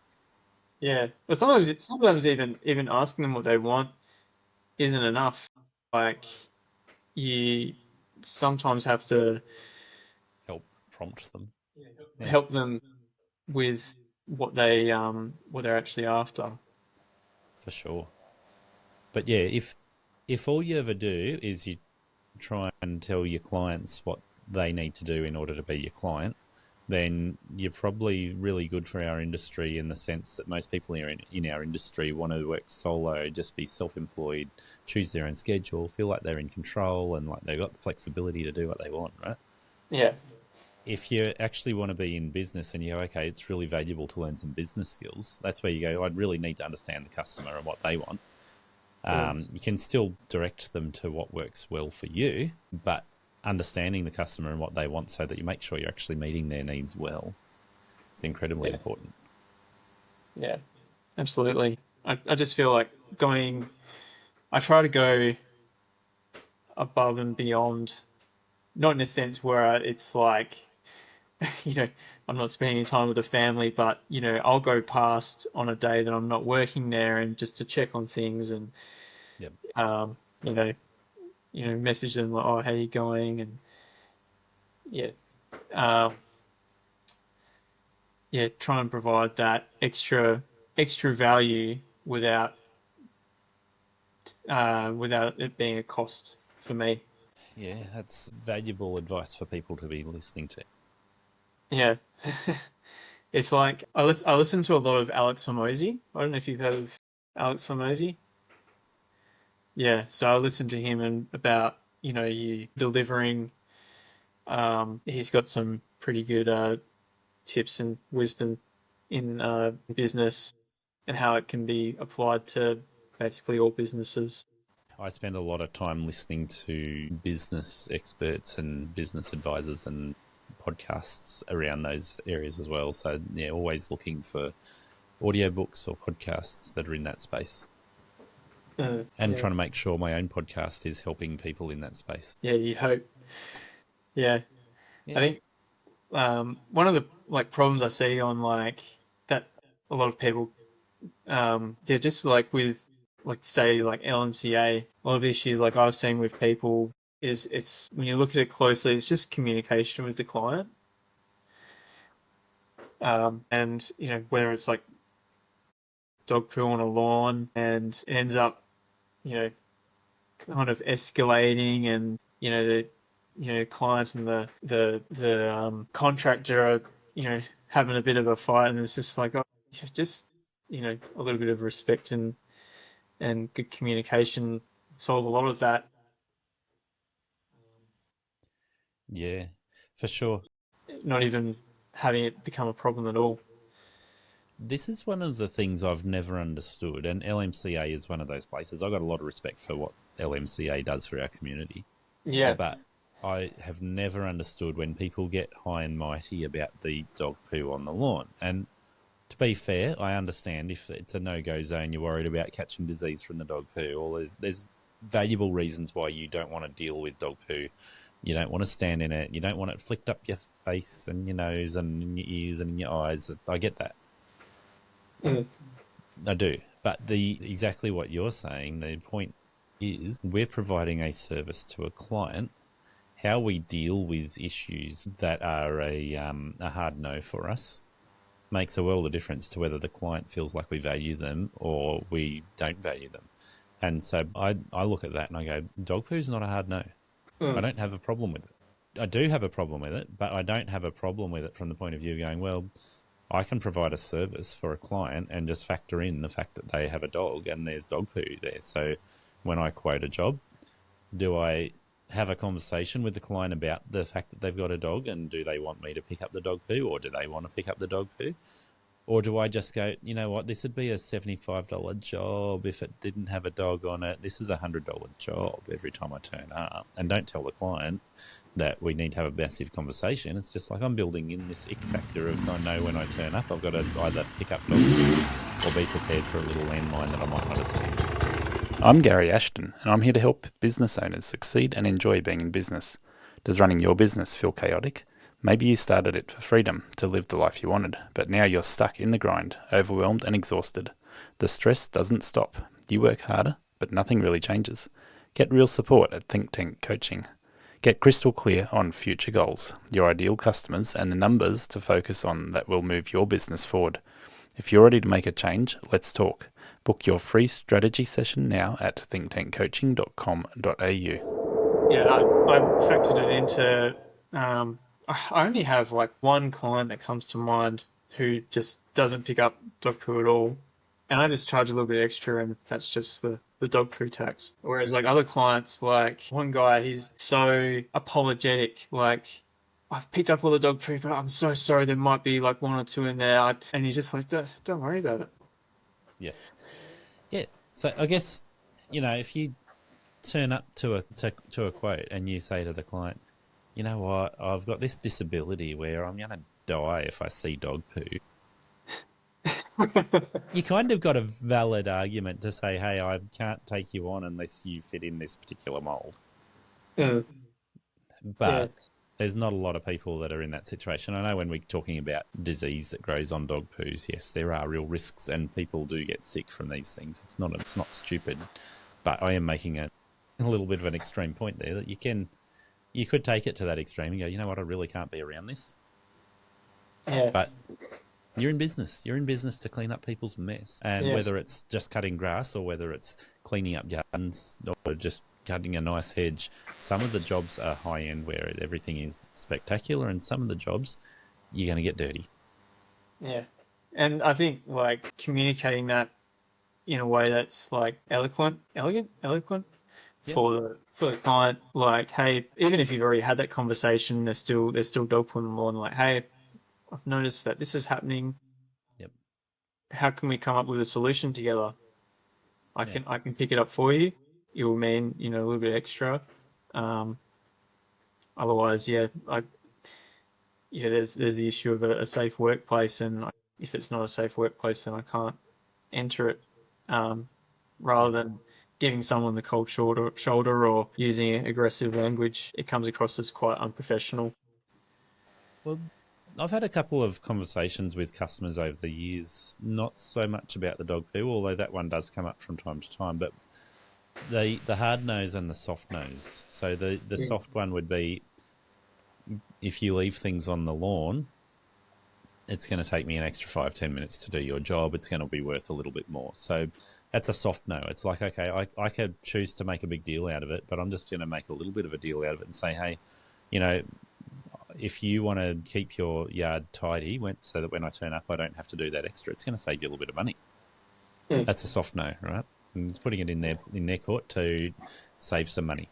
Yeah. But sometimes even asking them what they want isn't enough. Like you sometimes have to Help prompt them. help them with what they're actually after. For sure. But yeah, If all you ever do is you try and tell your clients what they need to do in order to be your client, then you're probably really good for our industry, in the sense that most people in our industry want to work solo, just be self-employed, choose their own schedule, feel like they're in control and like they've got the flexibility to do what they want, right? Yeah. If you actually want to be in business and you go, okay, it's really valuable to learn some business skills, that's where you go, I'd really need to understand the customer and what they want. You can still direct them to what works well for you, but understanding the customer and what they want so that you make sure you're actually meeting their needs well is incredibly important. Yeah, absolutely. I just feel like I try to go above and beyond, not in a sense where it's like, I'm not spending time with the family, but, I'll go past on a day that I'm not working there and just to check on things and, Yep. Message them like, oh, how you going? And try and provide that extra value without it being a cost for me. Yeah, that's valuable advice for people to be listening to. Yeah. It's like I listen to a lot of Alex Hormozy. I don't know if you've heard of Alex Hormozy. Yeah, so I listen to him and about, you delivering. He's got some pretty good tips and wisdom in business and how it can be applied to basically all businesses. I spend a lot of time listening to business experts and business advisors and podcasts around those areas as well. So, yeah, always looking for audiobooks or podcasts that are in that space. And trying to make sure my own podcast is helping people in that space. Yeah, you'd hope. Yeah. I think one of the problems I see on that a lot of people, just with say LMCA, a lot of issues I've seen with people is it's when you look at it closely, it's just communication with the client, and whether it's like dog poo on a lawn and it ends up kind of escalating, and the client and the contractor are having a bit of a fight, and it's just like, just a little bit of respect and good communication solve a lot of that. Yeah, for sure. Not even having it become a problem at all. This is one of the things I've never understood, and LMCA is one of those places. I've got a lot of respect for what LMCA does for our community. Yeah. But I have never understood when people get high and mighty about the dog poo on the lawn. And to be fair, I understand if it's a no-go zone, you're worried about catching disease from the dog poo, or there's valuable reasons why you don't want to deal with dog poo. You don't want to stand in it. You don't want it flicked up your face and your nose and in your ears and in your eyes. I get that. I do. But exactly what you're saying, the point is we're providing a service to a client. How we deal with issues that are a hard no for us makes a world of difference to whether the client feels like we value them or we don't value them. And so I look at that and I go, dog poo's not a hard no. I don't have a problem with it. I do have a problem with it, but I don't have a problem with it from the point of view of going, well, I can provide a service for a client and just factor in the fact that they have a dog and there's dog poo there. So when I quote a job, do I have a conversation with the client about the fact that they've got a dog, and do they want me to pick up the dog poo, or do they want to pick up the dog poo? Or do I just go, you know what, this would be a $75 job if it didn't have a dog on it. This is a $100 job every time I turn up. And don't tell the client that we need to have a massive conversation. It's just like I'm building in this ick factor of, I know when I turn up, I've got to either pick up dog poo or be prepared for a little landmine that I might not have seen. I'm Gary Ashton, and I'm here to help business owners succeed and enjoy being in business. Does running your business feel chaotic? Maybe you started it for freedom, to live the life you wanted, but now you're stuck in the grind, overwhelmed and exhausted. The stress doesn't stop. You work harder, but nothing really changes. Get real support at Think Tank Coaching. Get crystal clear on future goals, your ideal customers, and the numbers to focus on that will move your business forward. If you're ready to make a change, let's talk. Book your free strategy session now at thinktankcoaching.com.au. Yeah, I factored it into. I only have like one client that comes to mind who just doesn't pick up dog poo at all, and I just charge a little bit extra, and that's just the dog poo tax. Whereas like other clients, like one guy, he's so apologetic, like, I've picked up all the dog poo, but I'm so sorry, there might be like one or two in there, and he's just like, don't worry about it. Yeah. Yeah. So I guess, if you turn up to a quote and you say to the client, you know what, I've got this disability where I'm going to die if I see dog poo. You kind of got a valid argument to say, hey, I can't take you on unless you fit in this particular mold. Mm. But there's not a lot of people that are in that situation. I know when we're talking about disease that grows on dog poos, yes, there are real risks and people do get sick from these things. It's not stupid. But I am making a little bit of an extreme point there that you could take it to that extreme and go, you know what, I really can't be around this. Yeah. But you're in business. You're in business to clean up people's mess. And whether it's just cutting grass or whether it's cleaning up gardens or just cutting a nice hedge, some of the jobs are high-end where everything is spectacular, and some of the jobs you're going to get dirty. Yeah. And I think, like, communicating that in a way that's, like, eloquent for the client, like, hey, even if you've already had that conversation, there's still dog poo on the lawn, like, hey, I've noticed that this is happening. Yep. How can we come up with a solution together? I can pick it up for you. It will mean, a little bit extra. Otherwise, there's the issue of a safe workplace, and if it's not a safe workplace, then I can't enter it. Rather than giving someone the cold shoulder or using aggressive language, it comes across as quite unprofessional. Well, I've had a couple of conversations with customers over the years, not so much about the dog poo, although that one does come up from time to time, but the hard nose and the soft nose. So the soft one would be, if you leave things on the lawn, it's going to take me an extra 5-10 minutes to do your job. It's going to be worth a little bit more. So that's a soft no. It's like, okay, I could choose to make a big deal out of it, but I'm just going to make a little bit of a deal out of it and say, hey, if you want to keep your yard tidy so that when I turn up, I don't have to do that extra, it's going to save you a little bit of money. Mm. That's a soft no, right? And it's putting it in their court to save some money.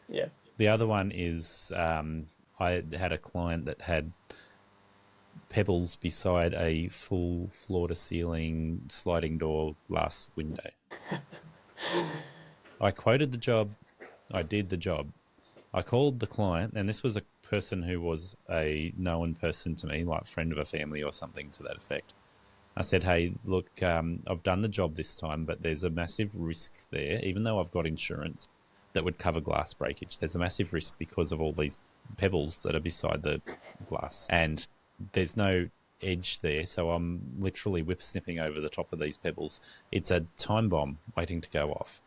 Yeah. The other one is I had a client that had pebbles beside a full floor-to-ceiling sliding door glass window. I quoted the job. I did the job. I called the client, and this was a person who was a known person to me, like friend of a family or something to that effect. I said, hey, look, I've done the job this time, but there's a massive risk there, even though I've got insurance that would cover glass breakage. There's a massive risk because of all these pebbles that are beside the glass, and there's no edge there, so I'm literally whip snipping over the top of these pebbles. It's a time bomb waiting to go off.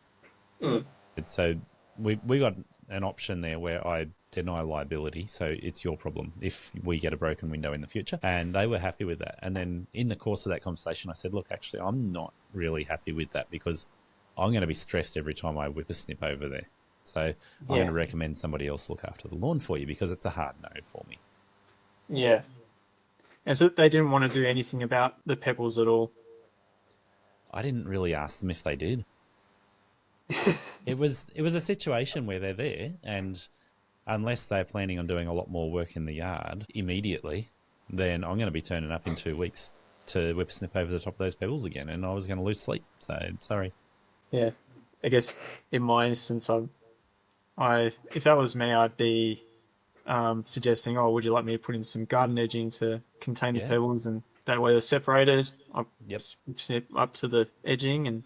Mm. So we got an option there where I deny liability, so it's your problem if we get a broken window in the future. And they were happy with that. And then in the course of that conversation, I said, look, actually, I'm not really happy with that because I'm going to be stressed every time I whip a snip over there. So I'm going to recommend somebody else look after the lawn for you because it's a hard no for me. Yeah. And so they didn't want to do anything about the pebbles at all? I didn't really ask them if they did. It was a situation where they're there, and unless they're planning on doing a lot more work in the yard immediately, then I'm going to be turning up in 2 weeks to whip a snip over the top of those pebbles again, and I was going to lose sleep. So sorry. Yeah, I guess in my instance, if that was me, I'd be suggesting, would you like me to put in some garden edging to contain the pebbles, and that way they're separated. I'll snip up to the edging and.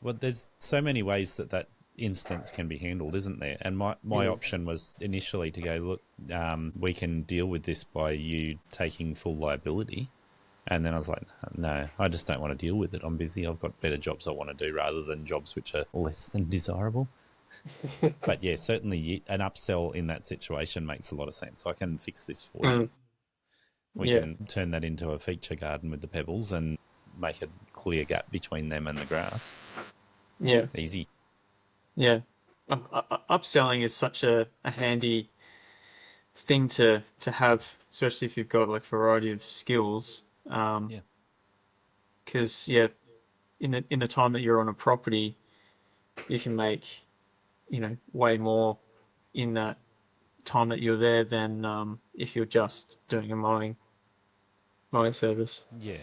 Well, there's so many ways that instance can be handled, isn't there? And my option was initially to go, look, we can deal with this by you taking full liability. And then I was like, no, I just don't want to deal with it. I'm busy. I've got better jobs I want to do rather than jobs which are less than desirable. But yeah, certainly an upsell in that situation makes a lot of sense. I can fix this for you. We can turn that into a feature garden with the pebbles, and make a clear gap between them and the grass. Yeah. Easy. Yeah. Upselling is such a handy thing to have, especially if you've got like a variety of skills. Yeah. Because in the time that you're on a property, you can make, way more in that time that you're there than if you're just doing a mowing service. Yeah,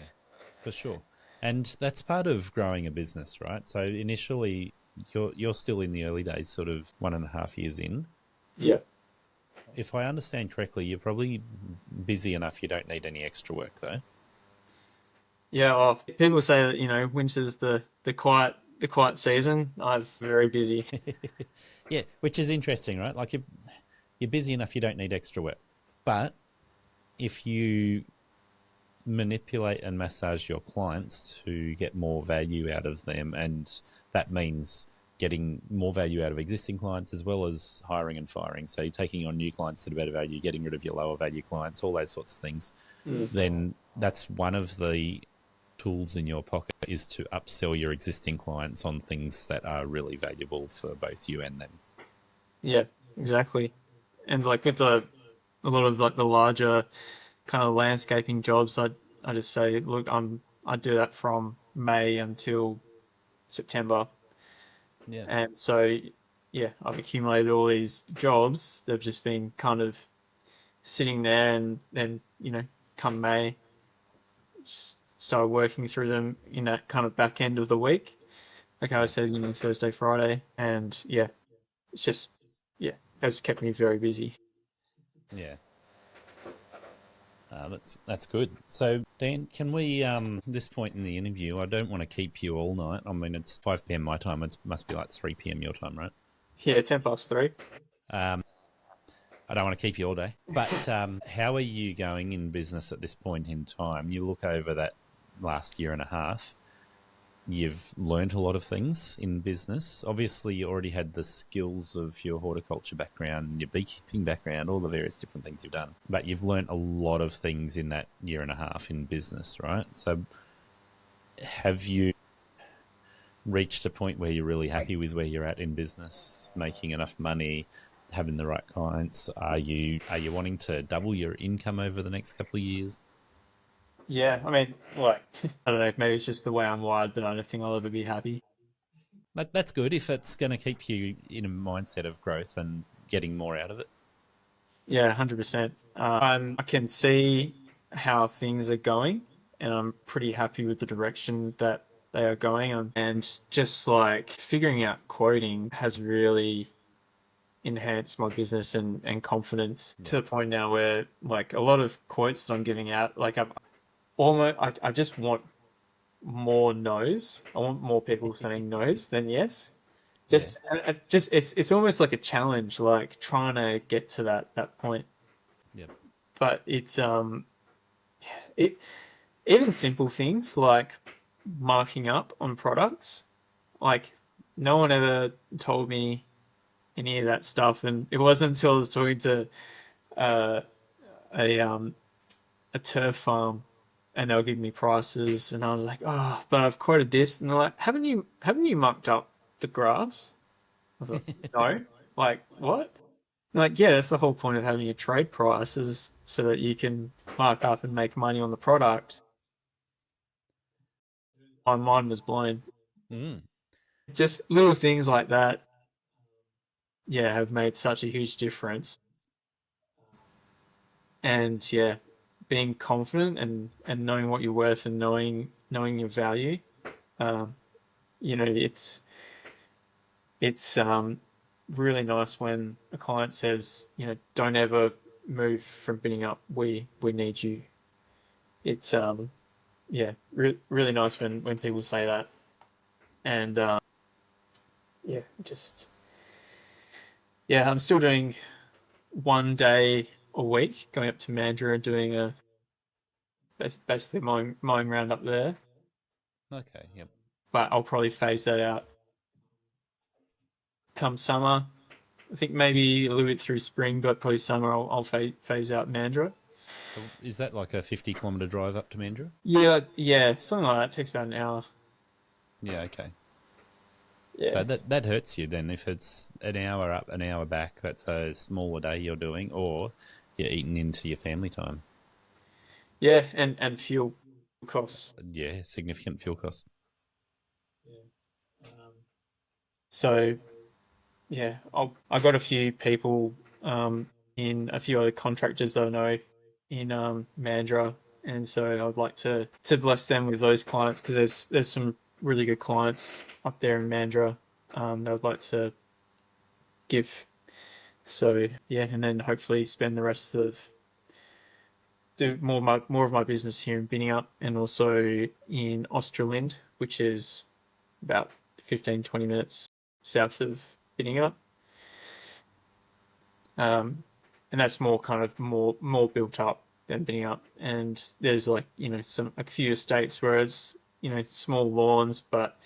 for sure. And that's part of growing a business, right? So initially, you're still in the early days, sort of 1.5 years in. Yeah. If I understand correctly, you're probably busy enough you don't need any extra work, though. Yeah, well, people say that, winter's the quiet season. I'm very busy. Yeah, which is interesting, right? Like you're busy enough you don't need extra work. But if you manipulate and massage your clients to get more value out of them, and that means getting more value out of existing clients as well as hiring and firing. So you're taking on new clients that are better value, getting rid of your lower value clients, all those sorts of things. Then that's one of the tools in your pocket, is to upsell your existing clients on things that are really valuable for both you and them. Yeah, exactly. And like with a lot of like the larger kind of landscaping jobs, I just say, look, I do that from May until September. Yeah. And so, yeah, I've accumulated all these jobs. They've just been kind of sitting there, and then, come May, just started working through them in that kind of back end of the week. Like I said, Thursday, Friday. And yeah, it's just, has kept me very busy. Yeah. That's good. So, Dan, can we, this point in the interview, I don't want to keep you all night. I mean, it's 5 p.m. my time. It must be like 3 p.m. your time, right? Yeah, 3:10. I don't want to keep you all day. But how are you going in business at this point in time? You look over that last year and a half. You've learned a lot of things in business. Obviously, you already had the skills of your horticulture background, your beekeeping background, all the various different things you've done. But you've learned a lot of things in that year and a half in business, right? So have you reached a point where you're really happy with where you're at in business, making enough money, having the right clients? Are you wanting to double your income over the next couple of years? Yeah, I mean, like, I don't know, maybe it's just the way I'm wired, but I don't think I'll ever be happy. That's good if it's going to keep you in a mindset of growth and getting more out of it. Yeah, 100%. I can see how things are going, and I'm pretty happy with the direction that they are going. And just like figuring out quoting has really enhanced my business and confidence to the point now where like a lot of quotes that I'm giving out, like I just want more no's. I want more people saying no's than yes. It's almost like a challenge, like trying to get to that point. Yep. But it's it even simple things like marking up on products. Like no one ever told me any of that stuff, and it wasn't until I was talking to uh, a turf farm, and they were giving me prices, and I was like, oh, but I've quoted this, and they're like, haven't you mucked up the grass? I was like, no. Like, what? I'm like, yeah, that's the whole point of having a trade price, is so that you can mark up and make money on the product. My mind was blown. Mm. Just little things like that, yeah, have made such a huge difference. And yeah, being confident and knowing what you're worth and knowing your value, um, it's really nice when a client says, don't ever move from bidding up. We need you. It's really nice when people say that. And yeah, just I'm still doing one day a week, going up to Mandurah, doing basically mowing around up there. Okay, yep. But I'll probably phase that out come summer. I think maybe a little bit through spring, but probably summer I'll phase out Mandurah. So is that like a 50-kilometre drive up to Mandurah? Yeah, something like that. It takes about an hour. Yeah, okay. Yeah. So that hurts you then if it's an hour up, an hour back. That's a smaller day you're doing, or you're eating into your family time. Yeah, and fuel costs. Yeah, significant fuel costs. So yeah, I got a few people in a few other contractors that I know in Mandurah, and so I'd like to bless them with those clients because there's some really good clients up there in Mandurah that I'd like to give. So yeah, and then hopefully spend the rest of do more of my business here in Binningup and also in Australind, which is about 15-20 minutes south of Binningup. And that's more kind of more built up than Binningup. And there's like, a few estates where it's, small lawns, but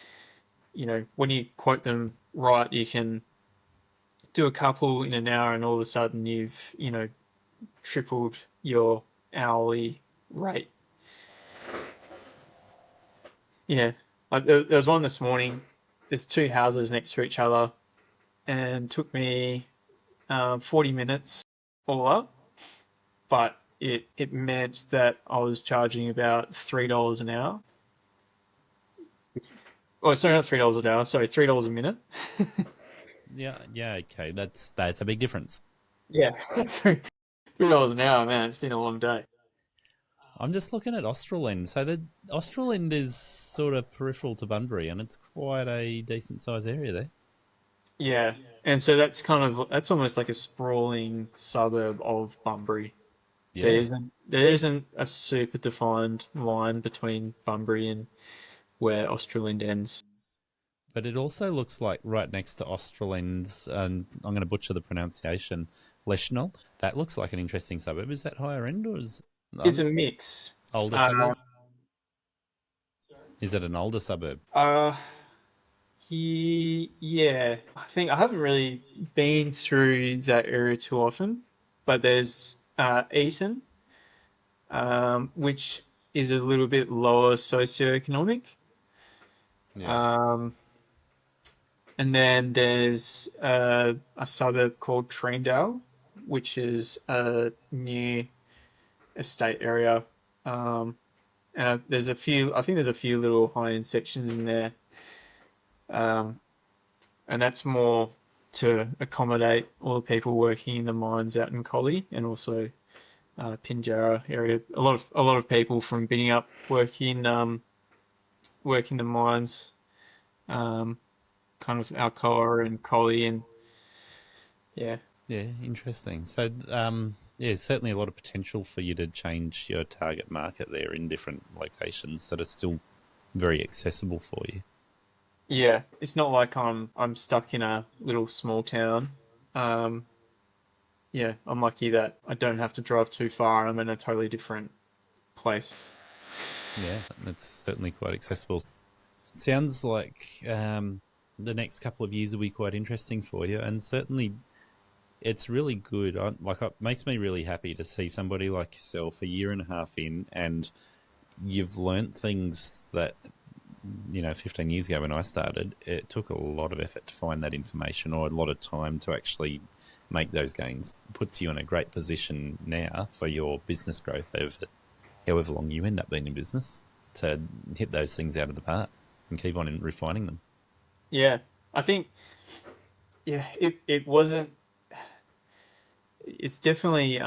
when you quote them right, you can do a couple in an hour and all of a sudden you've, tripled your hourly rate. Yeah. Like there was one this morning. There's two houses next to each other and it took me 40 minutes all up, but it meant that I was charging about $3 an hour. Oh, sorry, not $3 an hour. Sorry, $3 a minute. Yeah, okay. That's a big difference. Yeah, $3 an hour, man. It's been a long day. I'm just looking at Australind. So the Australind is sort of peripheral to Bunbury, and it's quite a decent sized area there. Yeah, and so that's almost like a sprawling suburb of Bunbury. Yeah. There isn't a super defined line between Bunbury and where Australind ends. But it also looks like right next to Australind, and I'm going to butcher the pronunciation, Leschnell. That looks like an interesting suburb. Is that higher end or is It's a mix. older suburb? Is it an older suburb? Yeah. I think I haven't really been through that area too often, but there's Eaton, which is a little bit lower socioeconomic. Yeah. And then there's a suburb called Treendale, which is a new estate area. And there's a few, I think there's a few little high-end sections in there. And that's more to accommodate all the people working in the mines out in Collie and also Pinjarra area. A lot of people from Binningup work in the mines, kind of Alcoa and Collie, and yeah. Yeah, interesting. So, yeah, certainly a lot of potential for you to change your target market there in different locations that are still very accessible for you. Yeah, it's not like I'm stuck in a little small town. Yeah, I'm lucky that I don't have to drive too far. I'm in a totally different place. Yeah, that's certainly quite accessible. Sounds like the next couple of years will be quite interesting for you, and certainly it's really good. It makes me really happy to see somebody like yourself a year and a half in, and you've learnt things that 15 years ago when I started, it took a lot of effort to find that information or a lot of time to actually make those gains. It puts you in a great position now for your business growth over however long you end up being in business to hit those things out of the park and keep on refining them. Yeah, I think, it wasn't, it's definitely,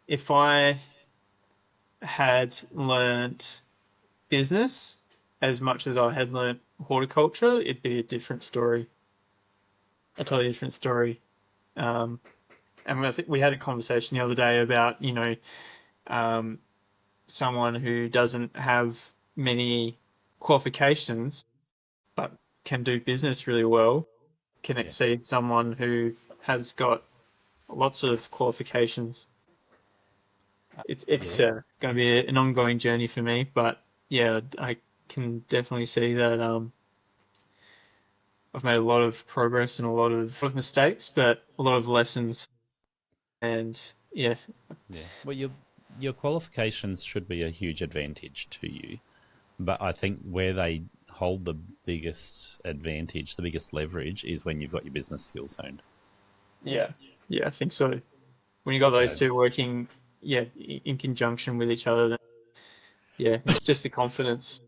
if I had learnt business as much as I had learnt horticulture, it'd be a different story. A totally different story. And I think we had a conversation the other day about, someone who doesn't have many qualifications but can do business really well can exceed someone who has got lots of qualifications. It's going to be an ongoing journey for me, but yeah, I can definitely see that I've made a lot of progress and a lot of mistakes, but a lot of lessons. And yeah. Well, your qualifications should be a huge advantage to you. But I think where they hold the biggest advantage, the biggest leverage, is when you've got your business skills honed. Yeah, I think so. When you got those So- two working, in conjunction with each other, then just the confidence.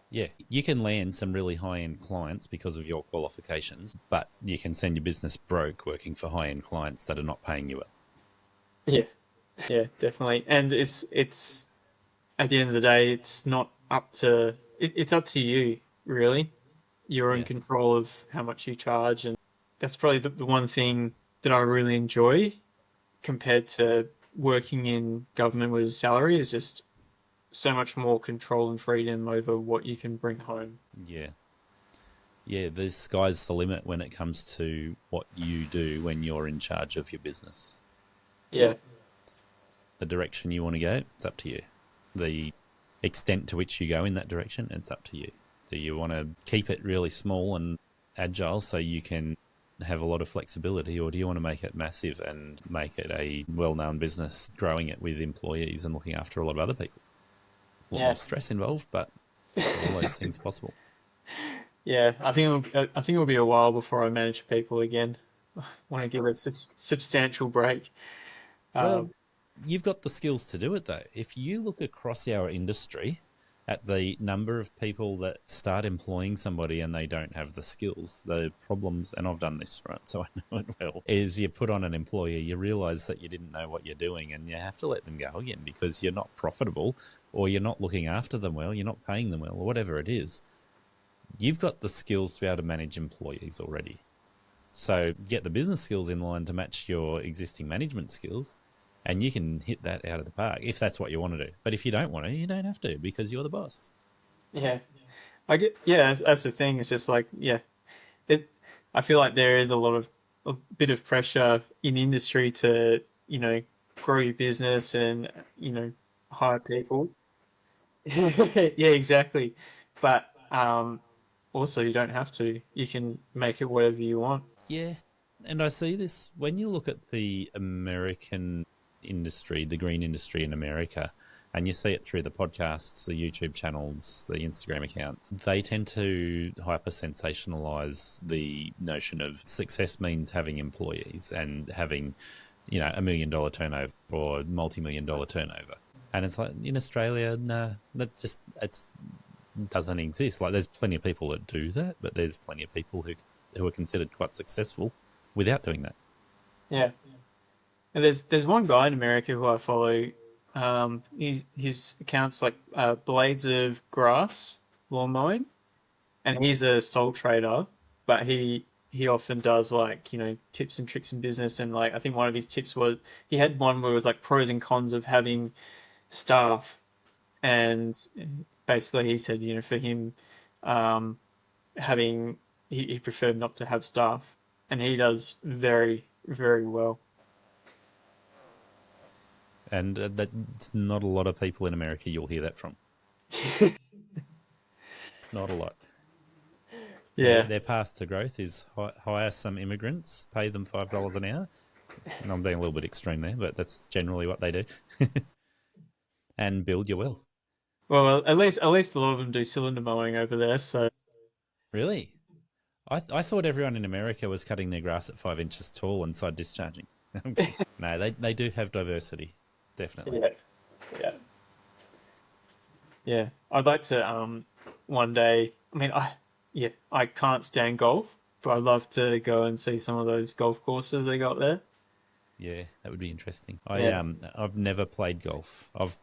Yeah, you can land some really high-end clients because of your qualifications, but you can send your business broke working for high-end clients that are not paying you well. Yeah, definitely. And it's at the end of the day, it's not up to it's up to you, really. You're in Yeah. control of how much you charge, and that's probably the one thing that I really enjoy compared to working in government with a salary is just so much more control and freedom over what you can bring home. Yeah. Yeah, the sky's the limit when it comes to what you do when you're in charge of your business. Yeah, The direction you want to go, it's up to you. The extent to which you go in that direction, it's up to you. Do you want to keep it really small and agile so you can have a lot of flexibility, or do you want to make it massive and make it a well-known business, growing it with employees and looking after a lot of other people? A lot Yeah. more stress involved, but all those things possible. yeah. I think it'll be a while before I manage people again. I want to give it a substantial break. Well, you've got the skills to do it, though. If you look across our industry at the number of people that start employing somebody and they don't have the skills, the problems, and I've done this, right, so I know it well, is you put on an employee, you realise that you didn't know what you're doing, and you have to let them go again because you're not profitable, or you're not looking after them well, you're not paying them well, or whatever it is. You've got the skills to be able to manage employees already. So get the business skills in line to match your existing management skills, and you can hit that out of the park if that's what you want to do. But if you don't want to, you don't have to because you're the boss. Yeah, I get. Yeah, that's the thing. It's just like I feel like there is a bit of pressure in the industry to grow your business and hire people. Yeah, exactly. But also you don't have to. You can make it whatever you want. Yeah, and I see this when you look at the American industry, the green industry in America, and you see it through the podcasts, the YouTube channels, the Instagram accounts. They tend to hyper sensationalize the notion of success means having employees and having, $1 million turnover or multi-million-dollar turnover. And it's like in Australia, nah, it doesn't exist. Like there's plenty of people that do that, but there's plenty of people who are considered quite successful without doing that. Yeah. And there's one guy in America who I follow. His account's like Blades of Grass lawn mowing, and he's a sole trader, but he often does like tips and tricks in business. And like I think one of his tips was he had one where it was like pros and cons of having staff, and basically he said for him having he preferred not to have staff, and he does very, very well. And that's not a lot of people in America you'll hear that from. Not a lot. Yeah. Their path to growth is hire some immigrants, pay them $5 an hour. And I'm being a little bit extreme there, but that's generally what they do. And build your wealth. Well, at least a lot of them do cylinder mowing over there. So Really? I thought everyone in America was cutting their grass at 5 inches tall and side discharging. No, they do have diversity. Definitely. yeah. I'd like to one day. I mean, I can't stand golf, but I'd love to go and see some of those golf courses they got there. Yeah, that would be interesting. Yeah. I've never played golf. I've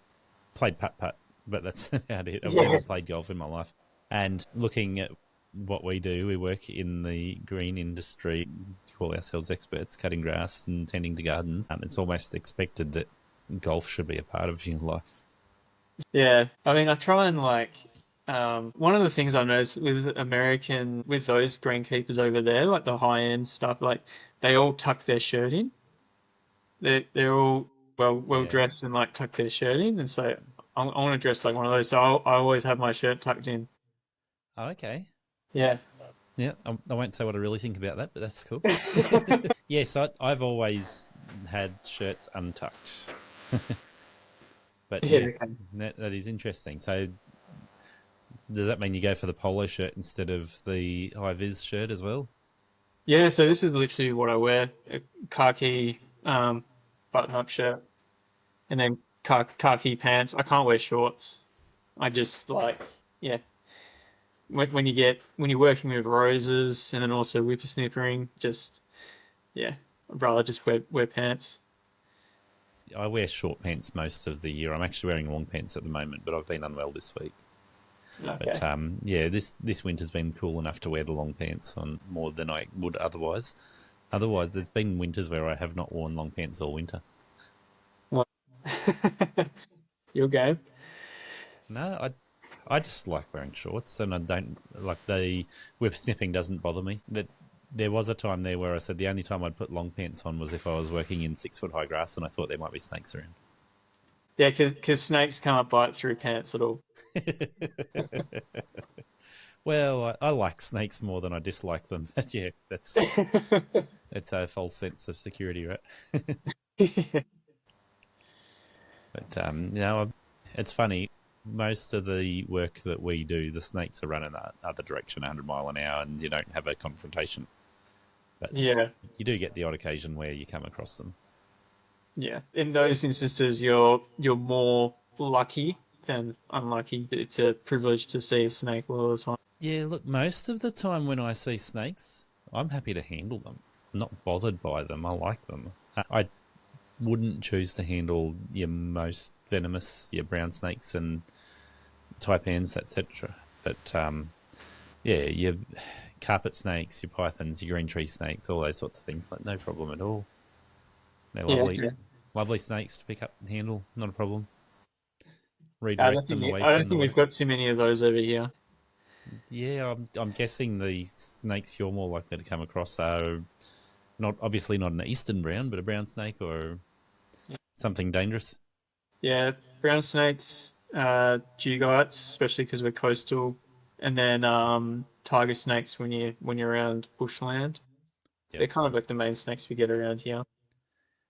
played putt-putt, but that's about it. I've never played golf in my life. And looking at what we do, we work in the green industry, call ourselves experts, cutting grass and tending to gardens. It's almost expected that golf should be a part of your life. Yeah, I mean, I try and one of the things I noticed with those greenkeepers over there, like the high end stuff, like they all tuck their shirt in. They're all well dressed and like tuck their shirt in, and so I want to dress like one of those. So I always have my shirt tucked in. Oh, okay. Yeah. Yeah, I won't say what I really think about that, but that's cool. Yes, I've always had shirts untucked. But Yeah, yeah, okay. that is interesting. So does that mean you go for the polo shirt instead of the high-vis shirt as well? Yeah, so this is literally what I wear: a khaki button-up shirt, and then khaki pants. I can't wear shorts. I just like, yeah. When you're working with roses and then also whippersnippering, just yeah, I'd rather just wear pants. I wear short pants most of the year. I'm actually wearing long pants at the moment, but I've been unwell this week. Okay. But yeah, this winter's been cool enough to wear the long pants on more than I would otherwise. Otherwise, there's been winters where I have not worn long pants all winter. Well, your game. No, I just like wearing shorts, and I don't like the whip snipping doesn't bother me. That there was a time there where I said the only time I'd put long pants on was if I was working in 6 foot high grass, and I thought there might be snakes around. Yeah, because snakes can't bite through pants at all. Well, I like snakes more than I dislike them, but yeah, that's a false sense of security, right? But it's funny. Most of the work that we do, the snakes are running the other direction, 100 mile an hour, and you don't have a confrontation. But Yeah, you do get the odd occasion where you come across them. yeah. In those instances, you're more lucky than unlucky. It's a privilege to see a snake all the time. Yeah, look, most of the time when I see snakes, I'm happy to handle them. I'm not bothered by them. I like them. I wouldn't choose to handle your most venomous, your brown snakes and taipans, etc. But yeah, your carpet snakes, your pythons, your green tree snakes, all those sorts of things, like no problem at all. They're Yeah, lovely, okay. lovely snakes to pick up and handle, not a problem. I don't Redirect them think away I don't from the think we've work. got too many of those over here. Yeah, I'm guessing the snakes you're more likely to come across are not obviously not an eastern brown, but a brown snake or something dangerous. Yeah, brown snakes, dugites, especially because we're coastal, and then tiger snakes when you're around bushland. Yep. They're kind of like the main snakes we get around here.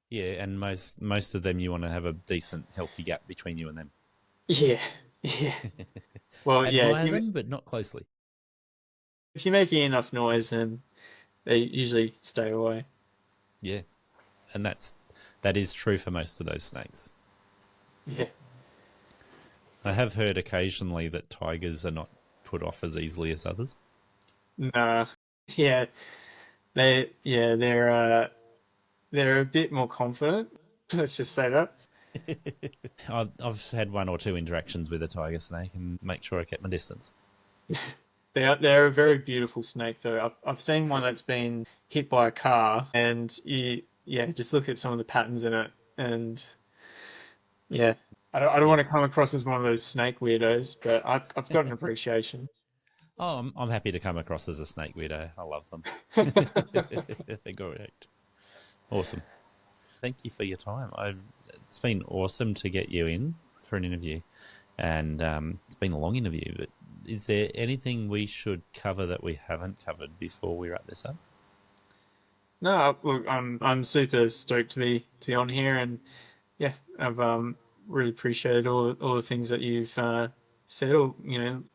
Yeah, and most of them you want to have a decent, healthy gap between you and them. Yeah, yeah. Well, yeah. Admire them, but not closely. If you're making enough noise, then they usually stay away. Yeah, and that is true for most of those snakes. Yeah. I have heard occasionally that tigers are not put off as easily as others. Nah. Yeah. They're a bit more confident. Let's just say that. I've had one or two interactions with a tiger snake and make sure I kept my distance. They're a very beautiful snake though. I've seen one that's been hit by a car, and yeah, just look at some of the patterns in it, and yeah, I don't want to come Yes. across as one of those snake weirdos, but I've got an appreciation. Oh, I'm happy to come across as a snake weirdo. I love them. They're great. Awesome. Thank you for your time. It's been awesome to get you in for an interview, and it's been a long interview. But is there anything we should cover that we haven't covered before we wrap this up? No, look, I'm super stoked to be on here, and yeah, I've really appreciated all the things that you've said, or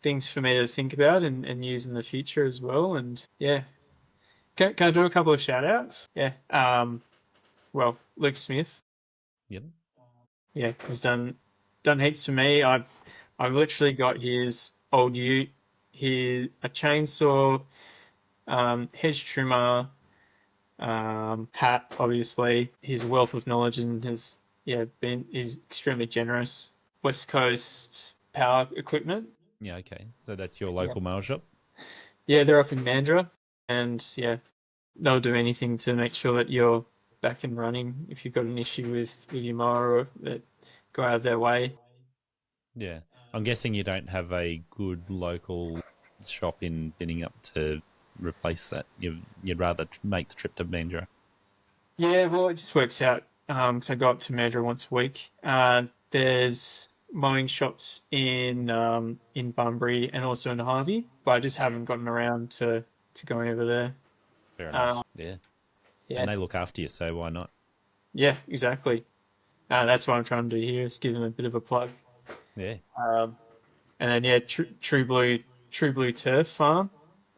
things for me to think about and use in the future as well. And yeah, can I do a couple of shout outs? Yeah. Well, Luke Smith, Yep. yeah, he's done heaps for me. I've literally got his old ute, a chainsaw, hedge trimmer, hat. Obviously, his wealth of knowledge and he's extremely generous. West Coast power equipment. Yeah. Okay. So that's your Yeah, local mail shop. yeah, they're up in Mandurah, and yeah, they'll do anything to make sure that you're back and running if you've got an issue with your mower, or that go out of their way. Yeah. I'm guessing you don't have a good local shop in Binning up to replace that. You'd rather make the trip to Mandurah. Yeah, well, it just works out. So I go up to Mandurah once a week. There's mowing shops in Bunbury and also in Harvey, but I just haven't gotten around to going over there. Fair Um, enough. Yeah. yeah, And they look after you, so why not? yeah, exactly. That's what I'm trying to do here, is give them a bit of a plug. Yeah. And then True Blue Turf Farm.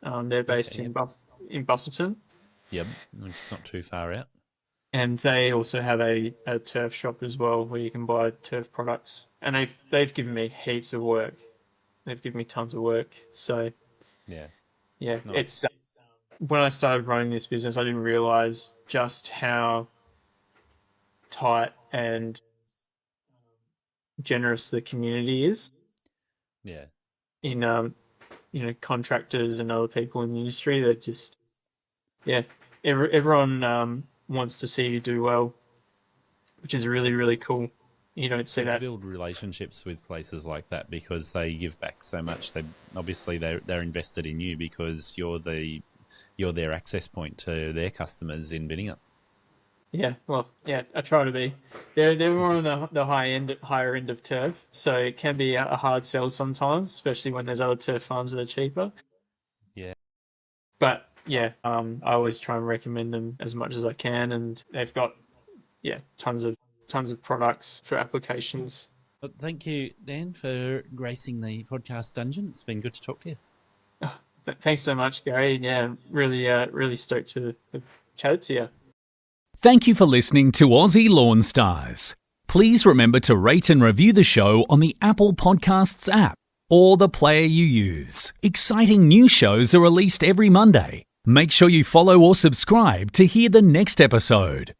They're based in Bustleton, Yep, which is not too far out. and they also have a turf shop as well where you can buy turf products. And they've given me heaps of work. They've given me tons of work. So Yeah. yeah, Nice. it's when I started running this business, I didn't realize just how tight and generous the community is Yeah. in contractors and other people in the industry. That just everyone wants to see you do well, which is really, really cool. You don't see To that. build relationships with places like that because they give back so much. They're invested in you because you're their access point to their customers in Binningham. Yeah, well, yeah, I try to be. They're more on the higher end of turf, so it can be a hard sell sometimes, especially when there's other turf farms that are cheaper. Yeah. But yeah, I always try and recommend them as much as I can, and they've got tons of products for applications. But thank you, Dan, for gracing the podcast dungeon. It's been good to talk to you. Thanks so much, Gary. Yeah, really stoked to have chatted to you. Thank you for listening to Aussie LawnStars. Please remember to rate and review the show on the Apple Podcasts app or the player you use. Exciting new shows are released every Monday. Make sure you follow or subscribe to hear the next episode.